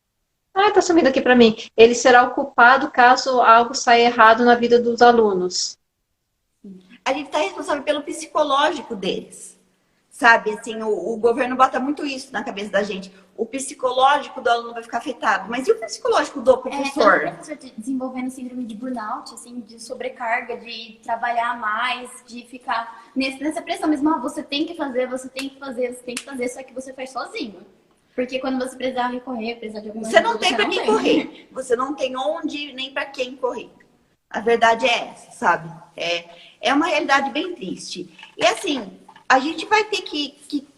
tá sumindo aqui para mim, ele será o culpado caso algo saia errado na vida dos alunos. A gente está responsável pelo psicológico deles. Sabe, assim, o governo bota muito isso na cabeça da gente. O psicológico do aluno vai ficar afetado. Mas e o psicológico do professor? Tanto o professor desenvolvendo síndrome de burnout, assim, de sobrecarga, de trabalhar mais, de ficar nessa pressão mesmo. Ah, você tem que fazer, você tem que fazer, você tem que fazer, só que você faz sozinho. Porque quando você precisar recorrer, precisar de alguma Você não ajuda, tem para quem correr. Você não tem onde nem para quem correr. A verdade é essa, sabe? É uma realidade bem triste. E assim, a gente vai ter que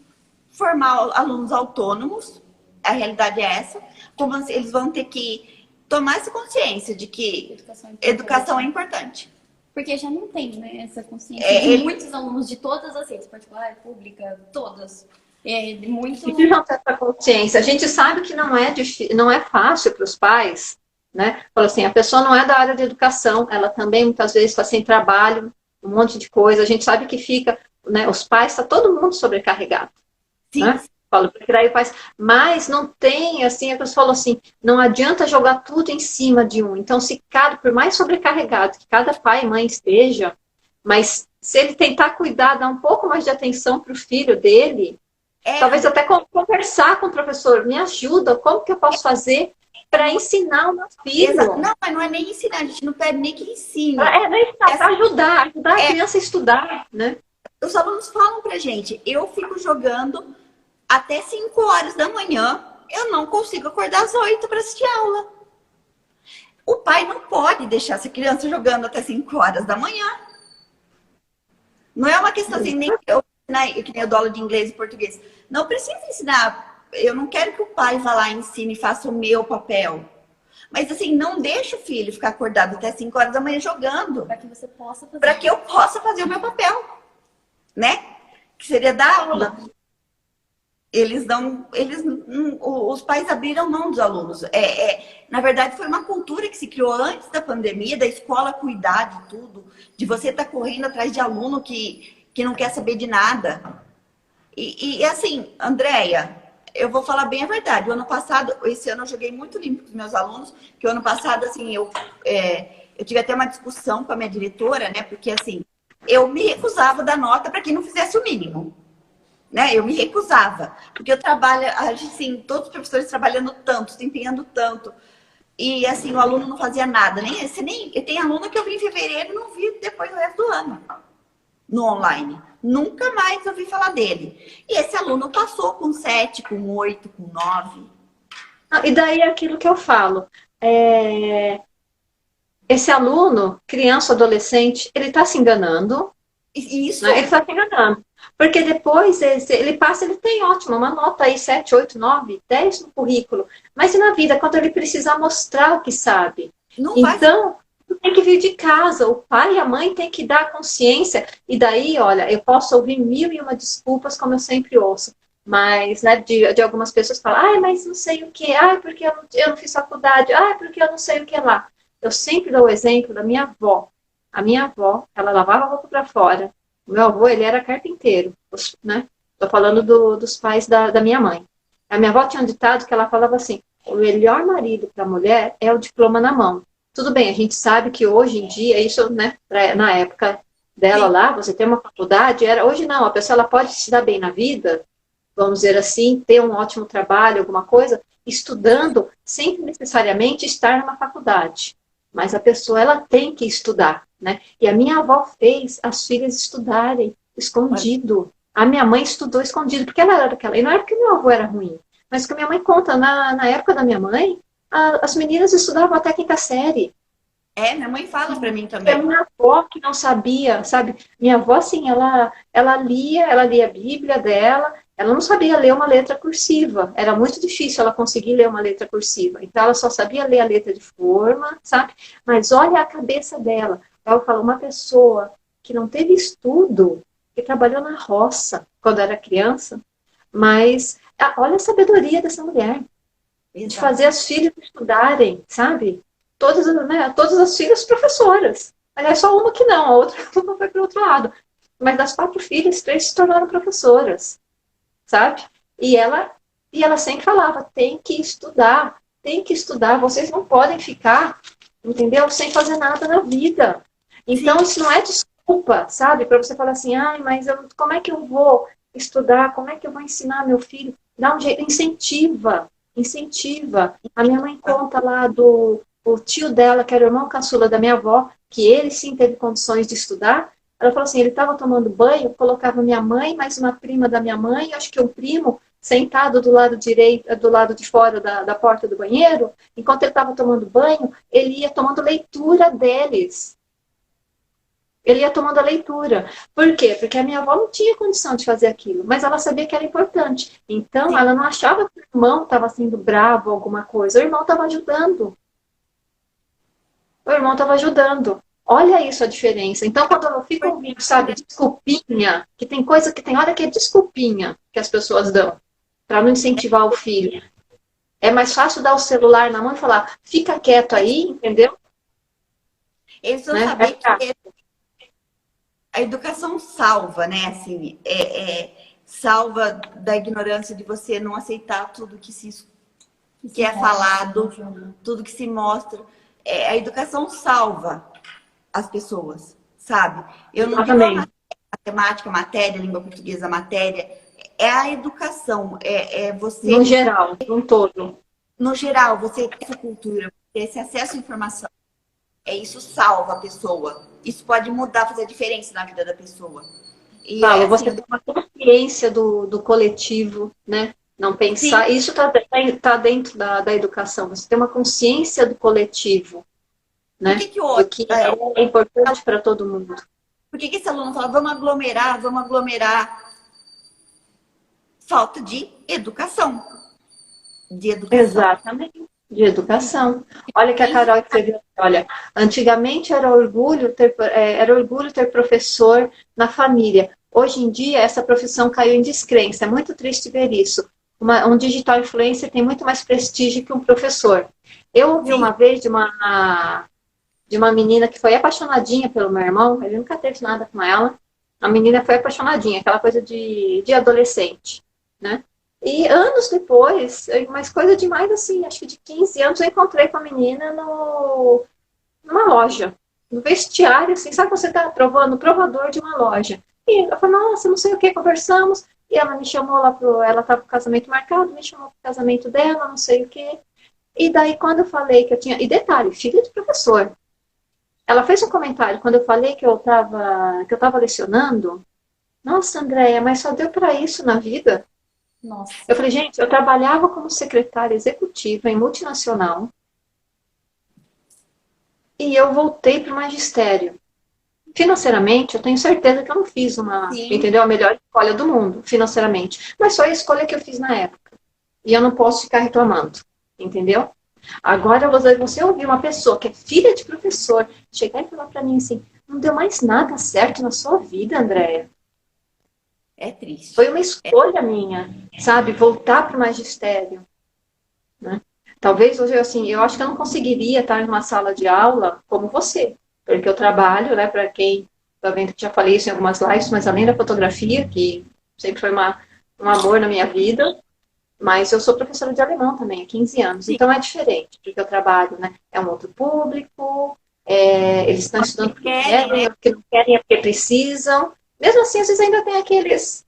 formar alunos autônomos. A realidade é essa. Como eles vão ter que tomar essa consciência de que educação é importante. Porque já não tem, né, essa consciência de muitos alunos de todas as redes, particular, pública, todas. Muito... E que não tem essa consciência. A gente sabe que não é fácil para os pais, né? Fala assim, a pessoa não é da área de educação, ela também muitas vezes está sem trabalho, um monte de coisa. A gente sabe que fica, né? Os pais, está todo mundo sobrecarregado. Sim. Né? Falo, porque daí faz, mas não tem, assim, a pessoa falou assim, não adianta jogar tudo em cima de um. Então, se por mais sobrecarregado que cada pai e mãe esteja, mas se ele tentar cuidar, dar um pouco mais de atenção para o filho dele, talvez até conversar com o professor, me ajuda, como que eu posso fazer para ensinar o meu filho? Não, mas não é nem ensinar, a gente não pede nem que ensine. Para ajudar a criança a estudar, né? Os alunos falam pra gente, eu fico jogando até 5 horas da manhã, eu não consigo acordar às 8 para assistir aula. O pai não pode deixar essa criança jogando até 5 horas da manhã. Não é uma questão assim, nem que nem eu dou aula de inglês e português. Não precisa ensinar. Eu não quero que o pai vá lá, ensine e faça o meu papel. Mas assim, não deixa o filho ficar acordado até 5 horas da manhã jogando. Para que você possa fazer. Para que eu possa fazer o meu papel. Né? Que seria dar aula. Os pais abriram mão dos alunos. Na verdade, foi uma cultura que se criou antes da pandemia, da escola cuidar de tudo, de você estar correndo atrás de aluno que não quer saber de nada. E assim, Andréia, eu vou falar bem a verdade. O ano passado, esse ano eu joguei muito limpo com os meus alunos, que o ano passado, assim, eu tive até uma discussão com a minha diretora, né? Porque, assim, eu me recusava a dar nota para quem não fizesse o mínimo. Né? Eu me recusava. Porque eu trabalho, assim, todos os professores trabalhando tanto, se empenhando tanto. E, assim, o aluno não fazia nada. Tem aluno que eu vi em fevereiro e não vi depois do resto do ano. No online. Nunca mais ouvi falar dele. E esse aluno passou com 7, com 8, com 9. E daí é aquilo que eu falo. Esse aluno, criança, adolescente, ele está se enganando. Isso. Né? Ele está se enganando. Porque depois ele passa, ele tem uma nota aí, 7, 8, 9, 10 no currículo. Mas e na vida, quando ele precisar mostrar o que sabe? Então, tem que vir de casa, o pai e a mãe tem que dar consciência. E daí, olha, eu posso ouvir 1001 desculpas, como eu sempre ouço. Mas, né, de algumas pessoas falam, mas não sei o que, porque eu não fiz faculdade, porque eu não sei o que lá. Eu sempre dou o exemplo da minha avó. A minha avó, ela lavava a roupa para fora. O meu avô, ele era carpinteiro, né? Tô falando dos pais da minha mãe. A minha avó tinha um ditado que ela falava assim, o melhor marido para a mulher é o diploma na mão. Tudo bem, a gente sabe que hoje em dia, isso, né, na época dela lá, você tem uma faculdade, hoje não, a pessoa ela pode se dar bem na vida, vamos dizer assim, ter um ótimo trabalho, alguma coisa, estudando, sem necessariamente estar numa faculdade. Mas a pessoa, ela tem que estudar, né? E a minha avó fez as filhas estudarem escondido. A minha mãe estudou escondido, porque ela era daquela... E não é porque meu avô era ruim, mas que a minha mãe conta, na época da minha mãe, as meninas estudavam até a 5ª série. Minha mãe fala pra mim também. A minha avó que não sabia, sabe? Minha avó, assim, ela lia a Bíblia dela, ela não sabia ler uma letra cursiva. Era muito difícil ela conseguir ler uma letra cursiva. Então, ela só sabia ler a letra de forma, sabe? Mas olha a cabeça dela. Ela fala, uma pessoa que não teve estudo, que trabalhou na roça quando era criança, mas olha a sabedoria dessa mulher. Exato. De fazer as filhas estudarem, sabe? Todas as filhas professoras. Aliás, só uma que não, a outra uma foi para o outro lado. Mas das 4 filhas, 3 se tornaram professoras, sabe? E ela sempre falava, tem que estudar, vocês não podem ficar, entendeu? Sem fazer nada na vida. Então, Sim. Isso não é desculpa, sabe? Para você falar assim, mas como é que eu vou estudar, como é que eu vou ensinar meu filho? Dá um jeito, incentiva, incentiva. A minha mãe conta lá do o tio dela, que era o irmão caçula da minha avó, que ele sim teve condições de estudar. Ela falou assim, ele estava tomando banho, colocava minha mãe, mais uma prima da minha mãe, acho que um primo, sentado do lado direito, do lado de fora da porta do banheiro, enquanto ele estava tomando banho, ele ia tomando leitura deles. Ele ia tomando a leitura. Por quê? Porque a minha avó não tinha condição de fazer aquilo, mas ela sabia que era importante. Então, ela não achava que o irmão estava sendo bravo ou alguma coisa. O irmão estava ajudando. O irmão estava ajudando. Olha isso a diferença. Então, quando eu fico ouvindo, sabe, desculpinha, que tem coisa que tem hora que é desculpinha que as pessoas dão para não incentivar o filho. É mais fácil dar o celular na mão e falar, fica quieto aí, entendeu? Eles vão saber que a educação salva, né? Assim, salva da ignorância de você não aceitar tudo que é falado, tudo que se mostra. A educação salva as pessoas, sabe? Eu não digo a matemática, matéria, língua portuguesa, matéria. É a educação, você... No geral, no todo. No geral, você ter essa cultura, ter esse acesso à informação. Isso salva a pessoa. Isso pode mudar, fazer a diferença na vida da pessoa. E Paulo, você tem uma consciência do coletivo, né? Não pensar. Sim. Isso tá dentro da educação. Você tem uma consciência do coletivo, né? O que é importante para todo mundo. Por que esse aluno fala, vamos aglomerar, vamos aglomerar? Falta de educação. De educação. Exatamente. De educação. Olha que a Carol escreveu, olha, antigamente era orgulho ter professor na família. Hoje em dia, essa profissão caiu em descrença. É muito triste ver isso. Um digital influencer tem muito mais prestígio que um professor. Eu ouvi uma vez de uma menina que foi apaixonadinha pelo meu irmão, ele nunca teve nada com ela. A menina foi apaixonadinha, aquela coisa de adolescente, né? E anos depois, mas coisa de mais assim, acho que de 15 anos, eu encontrei com a menina numa loja, no vestiário, assim, sabe quando você tá no provador de uma loja. E eu falei, nossa, não sei o que, conversamos, e ela me chamou lá ela tava com o casamento marcado, me chamou pro casamento dela, não sei o que. E daí quando eu falei que eu tinha, e detalhe, filha de professor, ela fez um comentário, quando eu falei que eu tava lecionando, nossa, Andréia, mas só deu para isso na vida? Nossa. Eu falei, gente, eu trabalhava como secretária executiva em multinacional e eu voltei para o magistério. Financeiramente, eu tenho certeza que eu não fiz entendeu? A melhor escolha do mundo, financeiramente. Mas foi a escolha que eu fiz na época. E eu não posso ficar reclamando, entendeu? Agora, você ouvir uma pessoa que é filha de professor chegar e falar para mim assim, não deu mais nada certo na sua vida, Andréia. É triste. Foi uma escolha minha, sabe? Voltar para o magistério. Né? Talvez hoje, assim, eu acho que eu não conseguiria estar numa sala de aula como você. Porque eu trabalho, né, para quem está vendo que já falei isso em algumas lives, mas além da fotografia, que sempre foi um amor na minha vida, mas eu sou professora de alemão também, há 15 anos. Sim. Então é diferente, porque eu trabalho, né? É um outro público, eles estão estudando porque querem, porque não querem, é porque precisam. Mesmo assim, às vezes ainda tem aqueles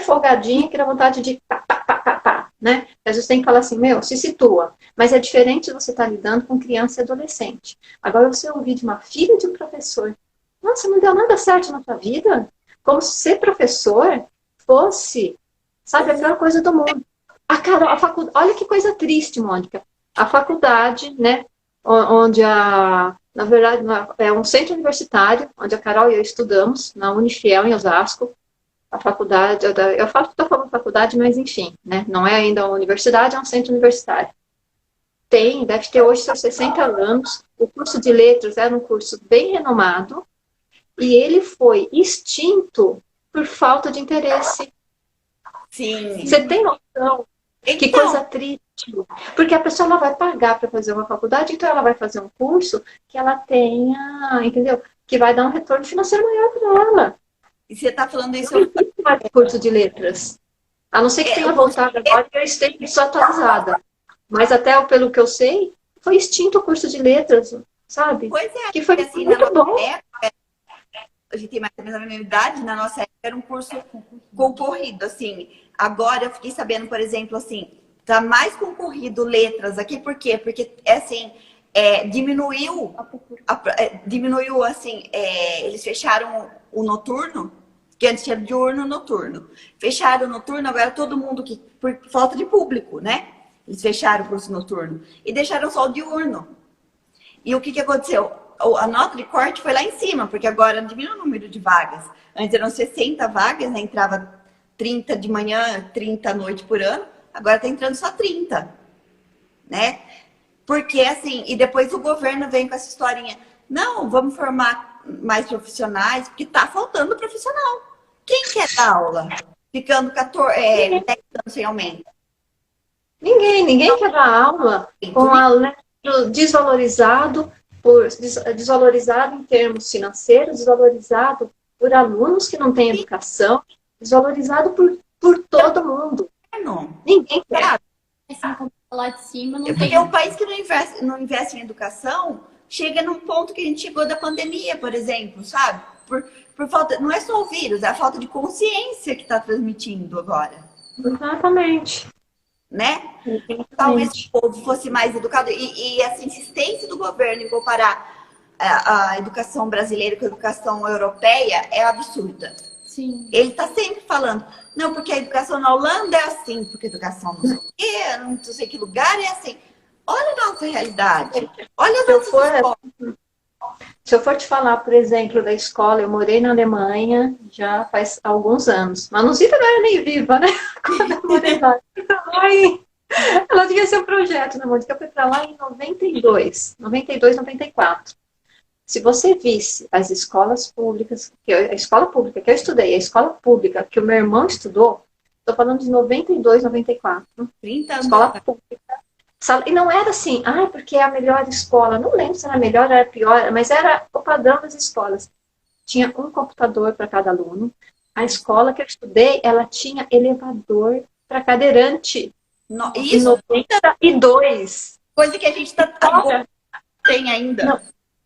folgadinhos que dá vontade de pá, né? Às vezes tem que falar assim, se situa. Mas é diferente você estar lidando com criança e adolescente. Agora você ouvir de uma filha de um professor, nossa, não deu nada certo na tua vida? Como se ser professor fosse, sabe, a pior coisa do mundo. A faculdade, olha que coisa triste, Mônica. A faculdade, né, onde na verdade, é um centro universitário, onde a Carol e eu estudamos, na Unifiel, em Osasco. A faculdade, eu estou falando faculdade, mas enfim, né? Não é ainda uma universidade, é um centro universitário. Deve ter hoje seus 60 anos. O curso de letras era um curso bem renomado e ele foi extinto por falta de interesse. Sim. Você tem noção? Que coisa triste. Porque a pessoa ela vai pagar para fazer uma faculdade, então ela vai fazer um curso que ela tenha, entendeu? Que vai dar um retorno financeiro maior para ela. E você está falando isso... Eu não existe mais curso de letras. A não ser que tenha voltado agora e eu esteja desatualizada. Mas até pelo que eu sei, foi extinto o curso de letras, sabe? Pois é. Que foi assim, muito bom. a gente tem mais ou menos a mesma idade, na nossa época era um curso concorrido, assim. Agora eu fiquei sabendo, por exemplo, assim, tá mais concorrido letras aqui, por quê? Porque, assim, diminuiu, diminuiu, assim, eles fecharam o noturno, que antes tinha diurno, noturno. Fecharam o noturno, agora todo mundo, por falta de público, né? Eles fecharam o curso noturno e deixaram só o diurno. E o que aconteceu? A nota de corte foi lá em cima, porque agora diminuiu o número de vagas. Antes eram 60 vagas, né? Entrava 30 de manhã, 30 à noite por ano. Agora tá entrando só 30, né? Porque assim, e depois o governo vem com essa historinha. Não, vamos formar mais profissionais, porque tá faltando profissional. Quem quer dar aula? Ficando 10 anos sem aumento. Ninguém quer dar aula com aluno desvalorizado, desvalorizado em termos financeiros, desvalorizado por alunos que não têm educação, desvalorizado por todo mundo. Não. Ninguém quer. Assim, lá de cima, não porque tem. um país que não investe em educação chega num ponto que a gente chegou da pandemia, por exemplo, sabe? Por falta, não é só o vírus, é a falta de consciência que está transmitindo agora. Exatamente. Né? Talvez o povo fosse mais educado e essa insistência do governo em comparar a educação brasileira com a educação europeia é absurda. Sim. Ele está sempre falando, não, porque a educação na Holanda é assim, porque a educação não sei o quê, não sei que lugar é assim. Olha a nossa realidade. Olha as nossas escolas. Se eu for te falar, por exemplo, da escola, eu morei na Alemanha já faz alguns anos. Manuzita não era nem viva, né? Quando eu morei lá. Ela devia ser um projeto, né, Mônica? Eu fui para lá em 92, 94. Se você visse as escolas públicas, a escola pública que eu estudei, a escola pública que o meu irmão estudou, estou falando de 92, 94. 30 anos. Escola pública. E não era assim, porque é a melhor escola. Não lembro se era melhor, era pior, mas era o padrão das escolas. Tinha um computador para cada aluno. A escola que eu estudei, ela tinha elevador para cadeirante. Isso? 92. Coisa que a gente tem ainda. Não.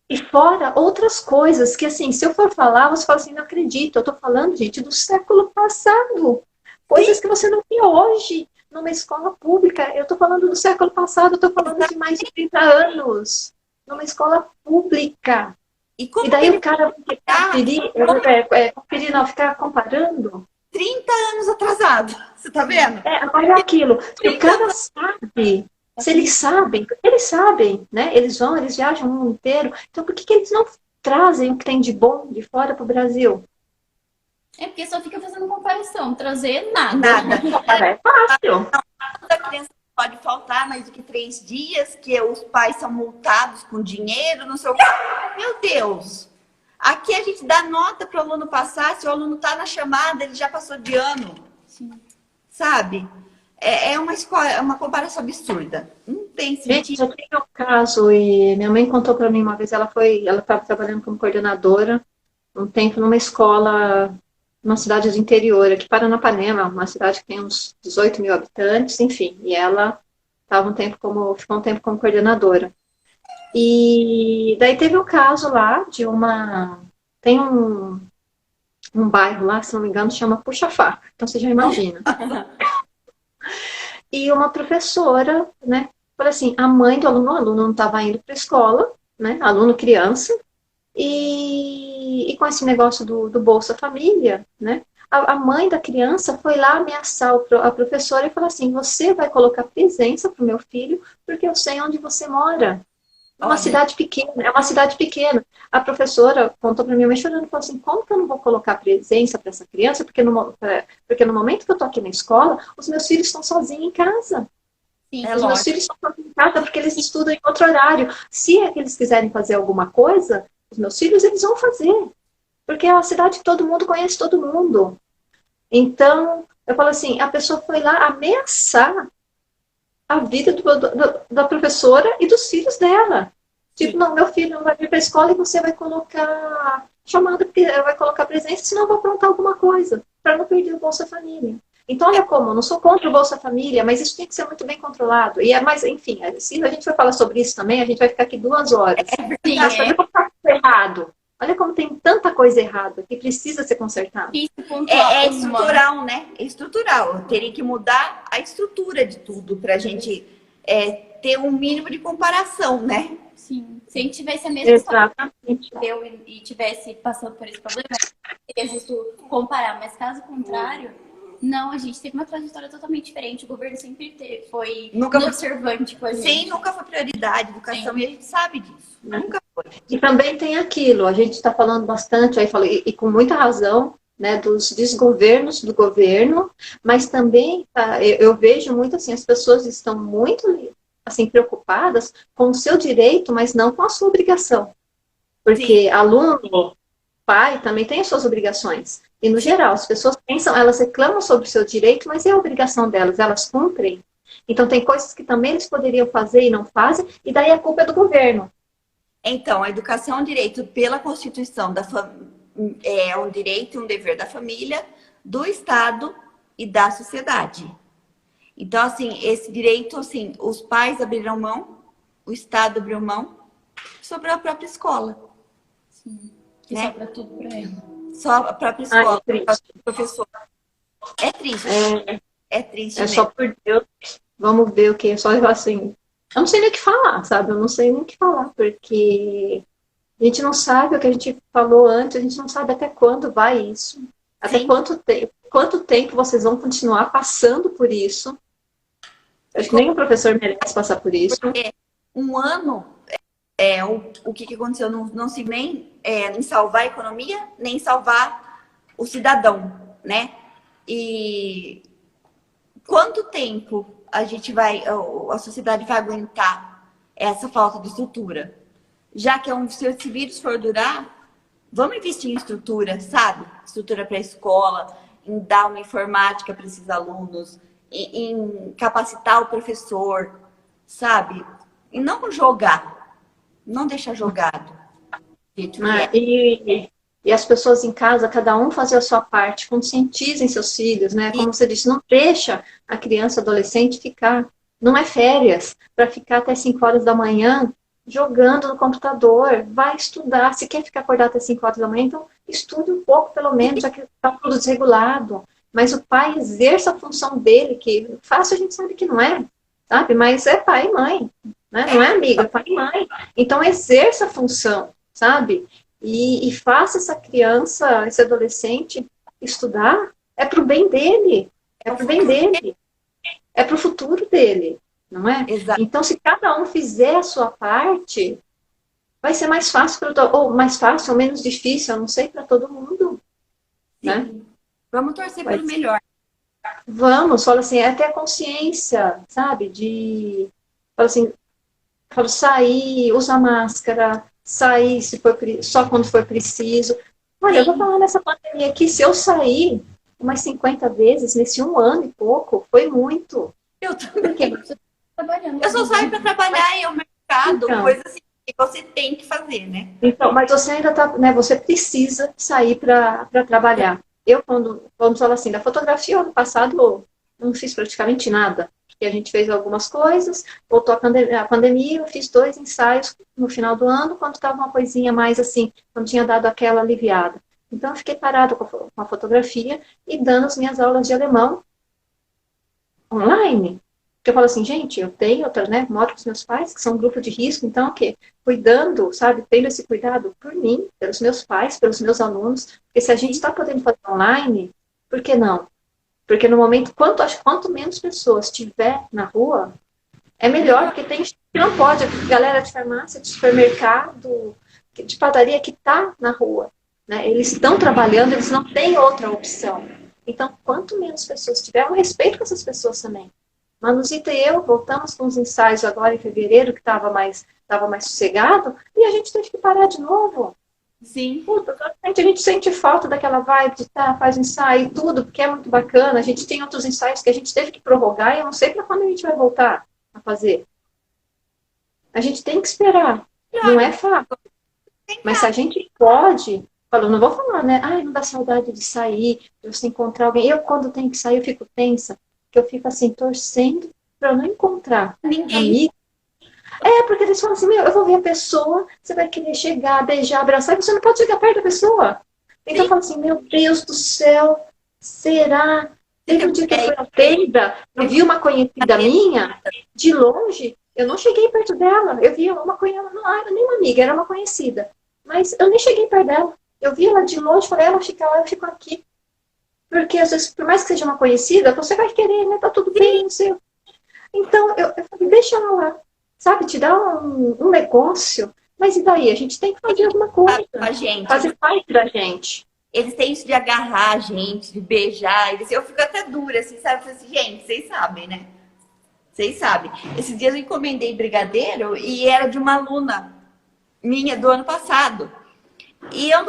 E fora outras coisas que, assim, se eu for falar, você fala assim, não acredito. Eu tô falando, gente, do século passado. Coisas que você não vê hoje numa escola pública. Eu tô falando do século passado, eu tô falando de mais de 30 anos. Numa escola pública. E daí o cara conferir, não, ficar comparando. 30 anos atrasado. Você tá vendo? Olha aquilo. Se o cara sabe, se eles sabem, né? Eles viajam o mundo inteiro. Então por que eles não trazem o que tem de bom de fora pro Brasil? É porque só fica fazendo comparação, trazer nada. Nada. É fácil. A criança pode faltar mais do que 3 dias, que os pais são multados com dinheiro, não sei o que. Meu Deus! Aqui a gente dá nota para o aluno passar, se o aluno está na chamada, ele já passou de ano. Sim. Sabe? É uma escola, é uma comparação absurda. Não tem sentido. Gente, eu tenho um caso, e minha mãe contou para mim uma vez, ela estava trabalhando como coordenadora um tempo numa escola, numa cidade do interior, aqui Paranapanema, uma cidade que tem uns 18 mil habitantes, enfim, e ela ficou um tempo como coordenadora. E daí teve um caso lá de tem um bairro lá, se não me engano, chama Puxa-Faca, então você já imagina. E uma professora, né, falou assim, a mãe do aluno, o aluno não estava indo para a escola, né, aluno criança, e com esse negócio do Bolsa Família, né, a mãe da criança foi lá ameaçar a professora e falou assim, você vai colocar presença para o meu filho, porque eu sei onde você mora. É uma cidade pequena. A professora contou para mim, mas chorando, falou assim, como que eu não vou colocar presença para essa criança? Porque no momento que eu estou aqui na escola, os meus filhos estão sozinhos em casa. Sim, os meus filhos estão sozinhos em casa porque eles estudam em outro horário. Se eles quiserem fazer alguma coisa, os meus filhos, eles vão fazer. Porque é uma cidade que todo mundo conhece todo mundo. Então, eu falo assim, a pessoa foi lá ameaçar a vida da professora e dos filhos dela. Tipo, não, meu filho não vai vir para a escola e você vai colocar chamada, vai colocar presença, senão eu vou aprontar alguma coisa, para não perder o Bolsa Família. Então, olha como, eu não sou contra o Bolsa Família, mas isso tem que ser muito bem controlado. Mas, enfim, se a gente for falar sobre isso também, a gente vai ficar aqui 2 horas. Sim, errado. Olha como tem tanta coisa errada que precisa ser consertada. É estrutural, né? É estrutural. Eu teria que mudar a estrutura de tudo para a gente ter um mínimo de comparação, né? Sim. Se a gente tivesse a mesma história Exatamente. e tivesse passando por esse problema, seria justo comparar. Mas caso contrário, não, a gente teve uma trajetória totalmente diferente. O governo sempre foi observante com a gente. Sim, nunca foi prioridade a educação e a gente sabe disso. Nunca foi. E também tem aquilo, a gente está falando bastante, aí e com muita razão, né, dos desgovernos do governo, mas também eu vejo muito assim, as pessoas estão muito assim, preocupadas com o seu direito, mas não com a sua obrigação. Porque aluno, pai, também tem as suas obrigações. E, no geral, as pessoas pensam, elas reclamam sobre o seu direito, mas é a obrigação delas, elas cumprem. Então, tem coisas que também eles poderiam fazer e não fazem, e daí a culpa é do governo. Então, a educação é um direito pela Constituição, é um direito e um dever da família, do Estado e da sociedade. Então, assim, esse direito, assim, os pais abriram mão, o Estado abriu mão, sobrou a própria escola. Sim. Que sobra tudo para ela. Só a própria escola, o professor. É triste. É triste mesmo. Só por Deus. Vamos ver o que é só assim. Eu não sei nem o que falar, sabe? Eu não sei nem o que falar, porque a gente não sabe o que a gente falou antes, a gente não sabe até quando vai isso. Até quanto tempo vocês vão continuar passando por isso. Acho que nenhum professor merece passar por isso. Porque um ano, o que aconteceu? Não se nem em salvar a economia, nem salvar o cidadão, né? E quanto tempo a sociedade vai aguentar essa falta de estrutura? Já que se esse vírus for durar, vamos investir em estrutura, sabe? Estrutura para a escola, em dar uma informática para esses alunos, em capacitar o professor, sabe? E não jogar, não deixar jogado. E as pessoas em casa, cada um fazer a sua parte, conscientizem seus filhos, né? Como você disse, não deixa a criança, adolescente ficar, não é férias, para ficar até 5 horas da manhã jogando no computador, vai estudar, se quer ficar acordado até 5 horas da manhã, então estude um pouco pelo menos, já que está tudo desregulado, mas o pai exerça a função dele, que fácil a gente sabe que não é, sabe? Mas é pai e mãe, né? Não é amiga, é pai e mãe, então exerça a função, sabe? E faça essa criança, esse adolescente estudar, é pro bem dele, é pro bem dele, é pro futuro dele, não é? Exato. Então, se cada um fizer a sua parte, vai ser mais fácil, ou mais fácil, ou menos difícil, eu não sei, para todo mundo, né? Vamos torcer pelo melhor. Vamos, fala assim, até a consciência, sabe? Fala assim, sair, usar máscara, sair só quando for preciso. Olha, eu vou falar nessa pandemia aqui, se eu sair umas 50 vezes nesse 1 ano e pouco, foi muito. Eu também. Eu só saio para trabalhar em um mercado, coisa assim que você tem que fazer, né? Então, mas você ainda tá, né? Você precisa sair para trabalhar. Eu, vamos falar assim, da fotografia, ano passado, eu não fiz praticamente nada. Porque a gente fez algumas coisas, voltou a pandemia, eu fiz 2 ensaios no final do ano, quando estava uma coisinha mais assim, quando tinha dado aquela aliviada. Então, eu fiquei parado com a fotografia e dando as minhas aulas de alemão online. Porque eu falo assim, gente, eu tenho outra, né? Moro com os meus pais, que são um grupo de risco, então, o quê? Cuidando, sabe? Tendo esse cuidado por mim, pelos meus pais, pelos meus alunos. Porque se a gente está podendo fazer online, por que não? Porque no momento, quanto menos pessoas tiver na rua, é melhor, porque tem gente que não pode, galera de farmácia, de supermercado, de padaria que está na rua, né? Eles estão trabalhando, eles não têm outra opção. Então, quanto menos pessoas tiver, um respeito com essas pessoas também. Manuzita e eu voltamos com os ensaios agora em fevereiro, que estava mais sossegado, e a gente teve que parar de novo. Sim. Puta, a gente sente falta daquela vibe de faz ensaio e tudo, porque é muito bacana. A gente tem outros ensaios que a gente teve que prorrogar e eu não sei para quando a gente vai voltar a fazer. A gente tem que esperar. Não é fácil. Mas se a gente pode, não vou falar, né? Ai, não dá saudade de sair, de você encontrar alguém. Eu, quando tenho que sair, eu fico tensa, porque eu fico assim, torcendo para eu não encontrar ninguém. Amigo. Porque eles falam assim, meu, eu vou ver a pessoa, você vai querer chegar, beijar, abraçar, e você não pode chegar perto da pessoa. Então eu falo assim, meu Deus do céu, será? Teve um dia que eu fui à feira, eu vi uma conhecida minha, de longe, eu não cheguei perto dela, eu vi uma conhecida, não era nem uma amiga, era uma conhecida, mas eu nem cheguei perto dela. Eu vi ela de longe, falei, ela fica lá, eu fico aqui. Porque às vezes, por mais que seja uma conhecida, você vai querer, né? Tá tudo bem, não sei. Então, eu falei, deixa ela lá. Sabe, te dá um negócio. Mas e daí? A gente tem que fazer alguma coisa. A gente. Fazer parte da gente. Eles têm isso de agarrar a gente, de beijar. Eu fico até dura, assim, sabe? Eu falo assim, gente, vocês sabem, né? Vocês sabem. Esses dias eu encomendei brigadeiro e era de uma aluna minha do ano passado. E eu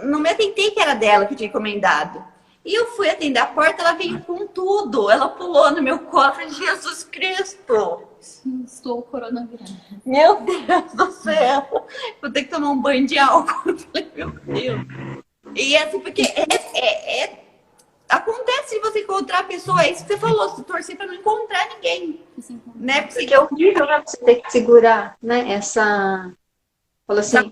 não me atentei que era dela que eu tinha encomendado. E eu fui atender a porta, ela veio com tudo. Ela pulou no meu colo e falei, Jesus Cristo! Estou coronavírus. Meu Deus do céu! Vou ter que tomar um banho de álcool. Eu falei, meu Deus! E assim, porque acontece de você encontrar a pessoa, é isso que você falou, se torcer para não encontrar ninguém. Né? Porque é horrível, né? Você ter que segurar, né? Essa coisa.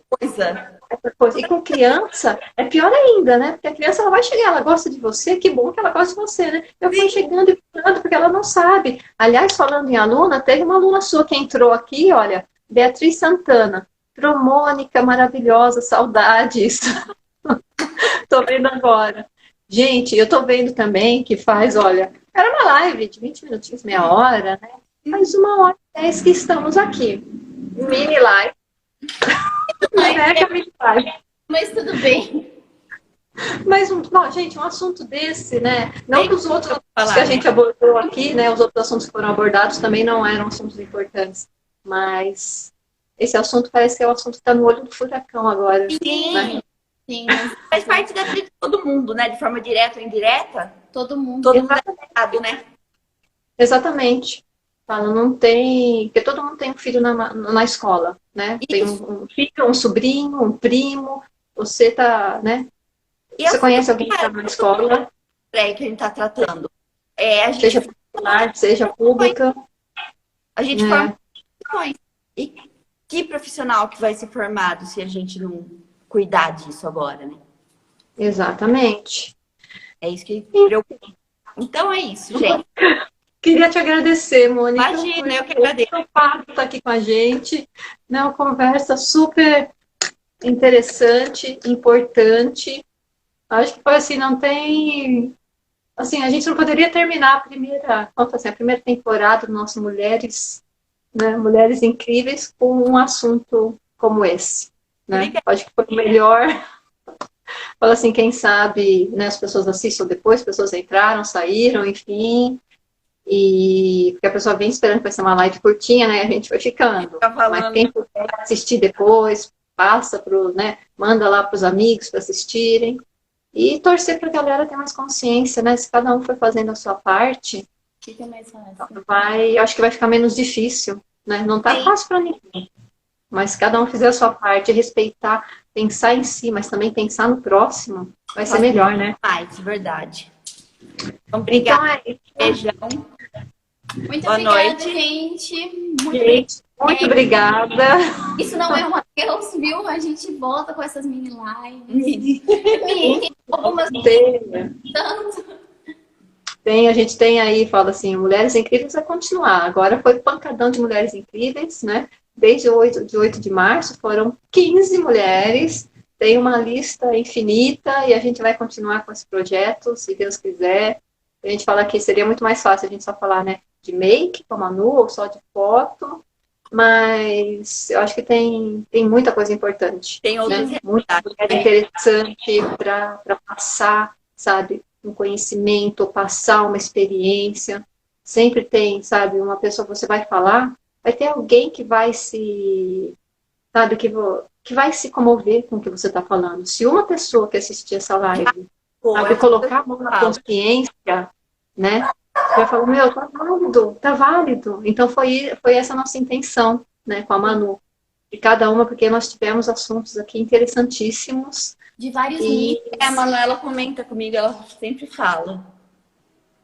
E com criança, é pior ainda, né? Porque a criança, ela vai chegar, ela gosta de você, que bom que ela gosta de você, né? Eu fui chegando e falando, porque ela não sabe. Aliás, falando em aluna, teve uma aluna sua que entrou aqui, olha, Beatriz Santana. Mônica, maravilhosa, saudades. Tô vendo agora. Gente, eu tô vendo também que faz, olha, era uma live de 20 minutinhos, meia hora, né? Mas 1h10 que estamos aqui. Mini live. Mas tudo bem. Mas, gente, um assunto desse, né? Não que os outros que a gente abordou aqui, né? Os outros assuntos que foram abordados também não eram assuntos importantes. Mas esse assunto parece que é o assunto que está no olho do furacão agora. Sim, né? Sim. Faz parte da vida de todo mundo, né? De forma direta ou indireta. Todo mundo. Todo mundo é afetado, né? Exatamente. Fala, não tem... Porque todo mundo tem um filho na escola, né? Tem um filho, um sobrinho, um primo. Você tá, né? E você conhece alguém que está na escola? Que a gente está tratando. A gente seja particular, seja pública. A gente forma profissões. E que profissional que vai ser formado se a gente não cuidar disso agora, né? Exatamente. É isso que preocupa. Então é isso, gente. Queria te agradecer, Mônica. Imagina, eu que agradeço. Estar aqui com a gente. Uma conversa super interessante, importante. Acho que foi assim, não tem... Assim, a gente não poderia terminar a primeira temporada do nosso Mulheres, né, Mulheres Incríveis, com um assunto como esse. Né? Acho que foi o melhor. Fala assim, quem sabe, né, as pessoas assistam depois, as pessoas entraram, saíram, enfim. E porque a pessoa vem esperando que vai ser uma live curtinha, né? A gente foi ficando. Mas quem puder assistir depois, passa né? Manda lá para os amigos para assistirem. E torcer para a galera ter mais consciência, né? Se cada um for fazendo a sua parte, Fica mais fácil. acho que vai ficar menos difícil, né? Não tá fácil para ninguém. Mas se cada um fizer a sua parte, respeitar, pensar em si, mas também pensar no próximo, vai ser melhor, né? Verdade. Então, obrigada. Então, beijão. Muito Boa obrigada, noite. gente. Muito obrigada. Isso não é uma Deus, viu? A gente volta com essas mini lives. Algumas a gente tem aí, fala assim, Mulheres Incríveis vai continuar. Agora foi pancadão de Mulheres Incríveis, né? Desde o 8 de março foram 15 mulheres. Tem uma lista infinita e a gente vai continuar com esse projeto, se Deus quiser. A gente fala que seria muito mais fácil a gente só falar, né, de make, com a Manu, ou só de foto. Mas eu acho que tem muita coisa importante. Tem outras muita coisa interessante para passar, sabe, um conhecimento, passar uma experiência. Sempre tem, sabe, uma pessoa que você vai falar, vai ter alguém que vai sabe, que vai se comover com o que você está falando. Se uma pessoa que assistir essa live sabe, colocar a mão na consciência, né? Vai falar, meu, tá válido. Então foi essa a nossa intenção, né, com a Manu. De cada uma, porque nós tivemos assuntos aqui interessantíssimos. De vários níveis. A Manuela comenta comigo, ela sempre fala.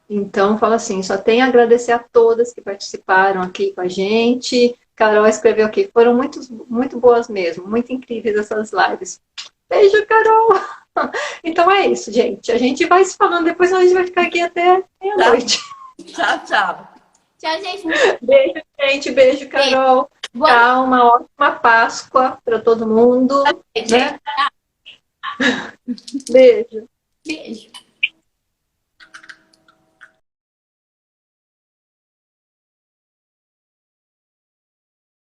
Então, fala assim, só tenho a agradecer a todas que participaram aqui com a gente, Carol escreveu aqui. Foram muito boas mesmo. Muito incríveis essas lives. Beijo, Carol! Então é isso, gente. A gente vai se falando. Depois a gente vai ficar aqui até meia-noite. Tchau, tchau. Tchau, gente. Beijo, gente. Beijo, Carol. Tchau. Uma ótima Páscoa para todo mundo. Né? Tchau. Beijo. Beijo.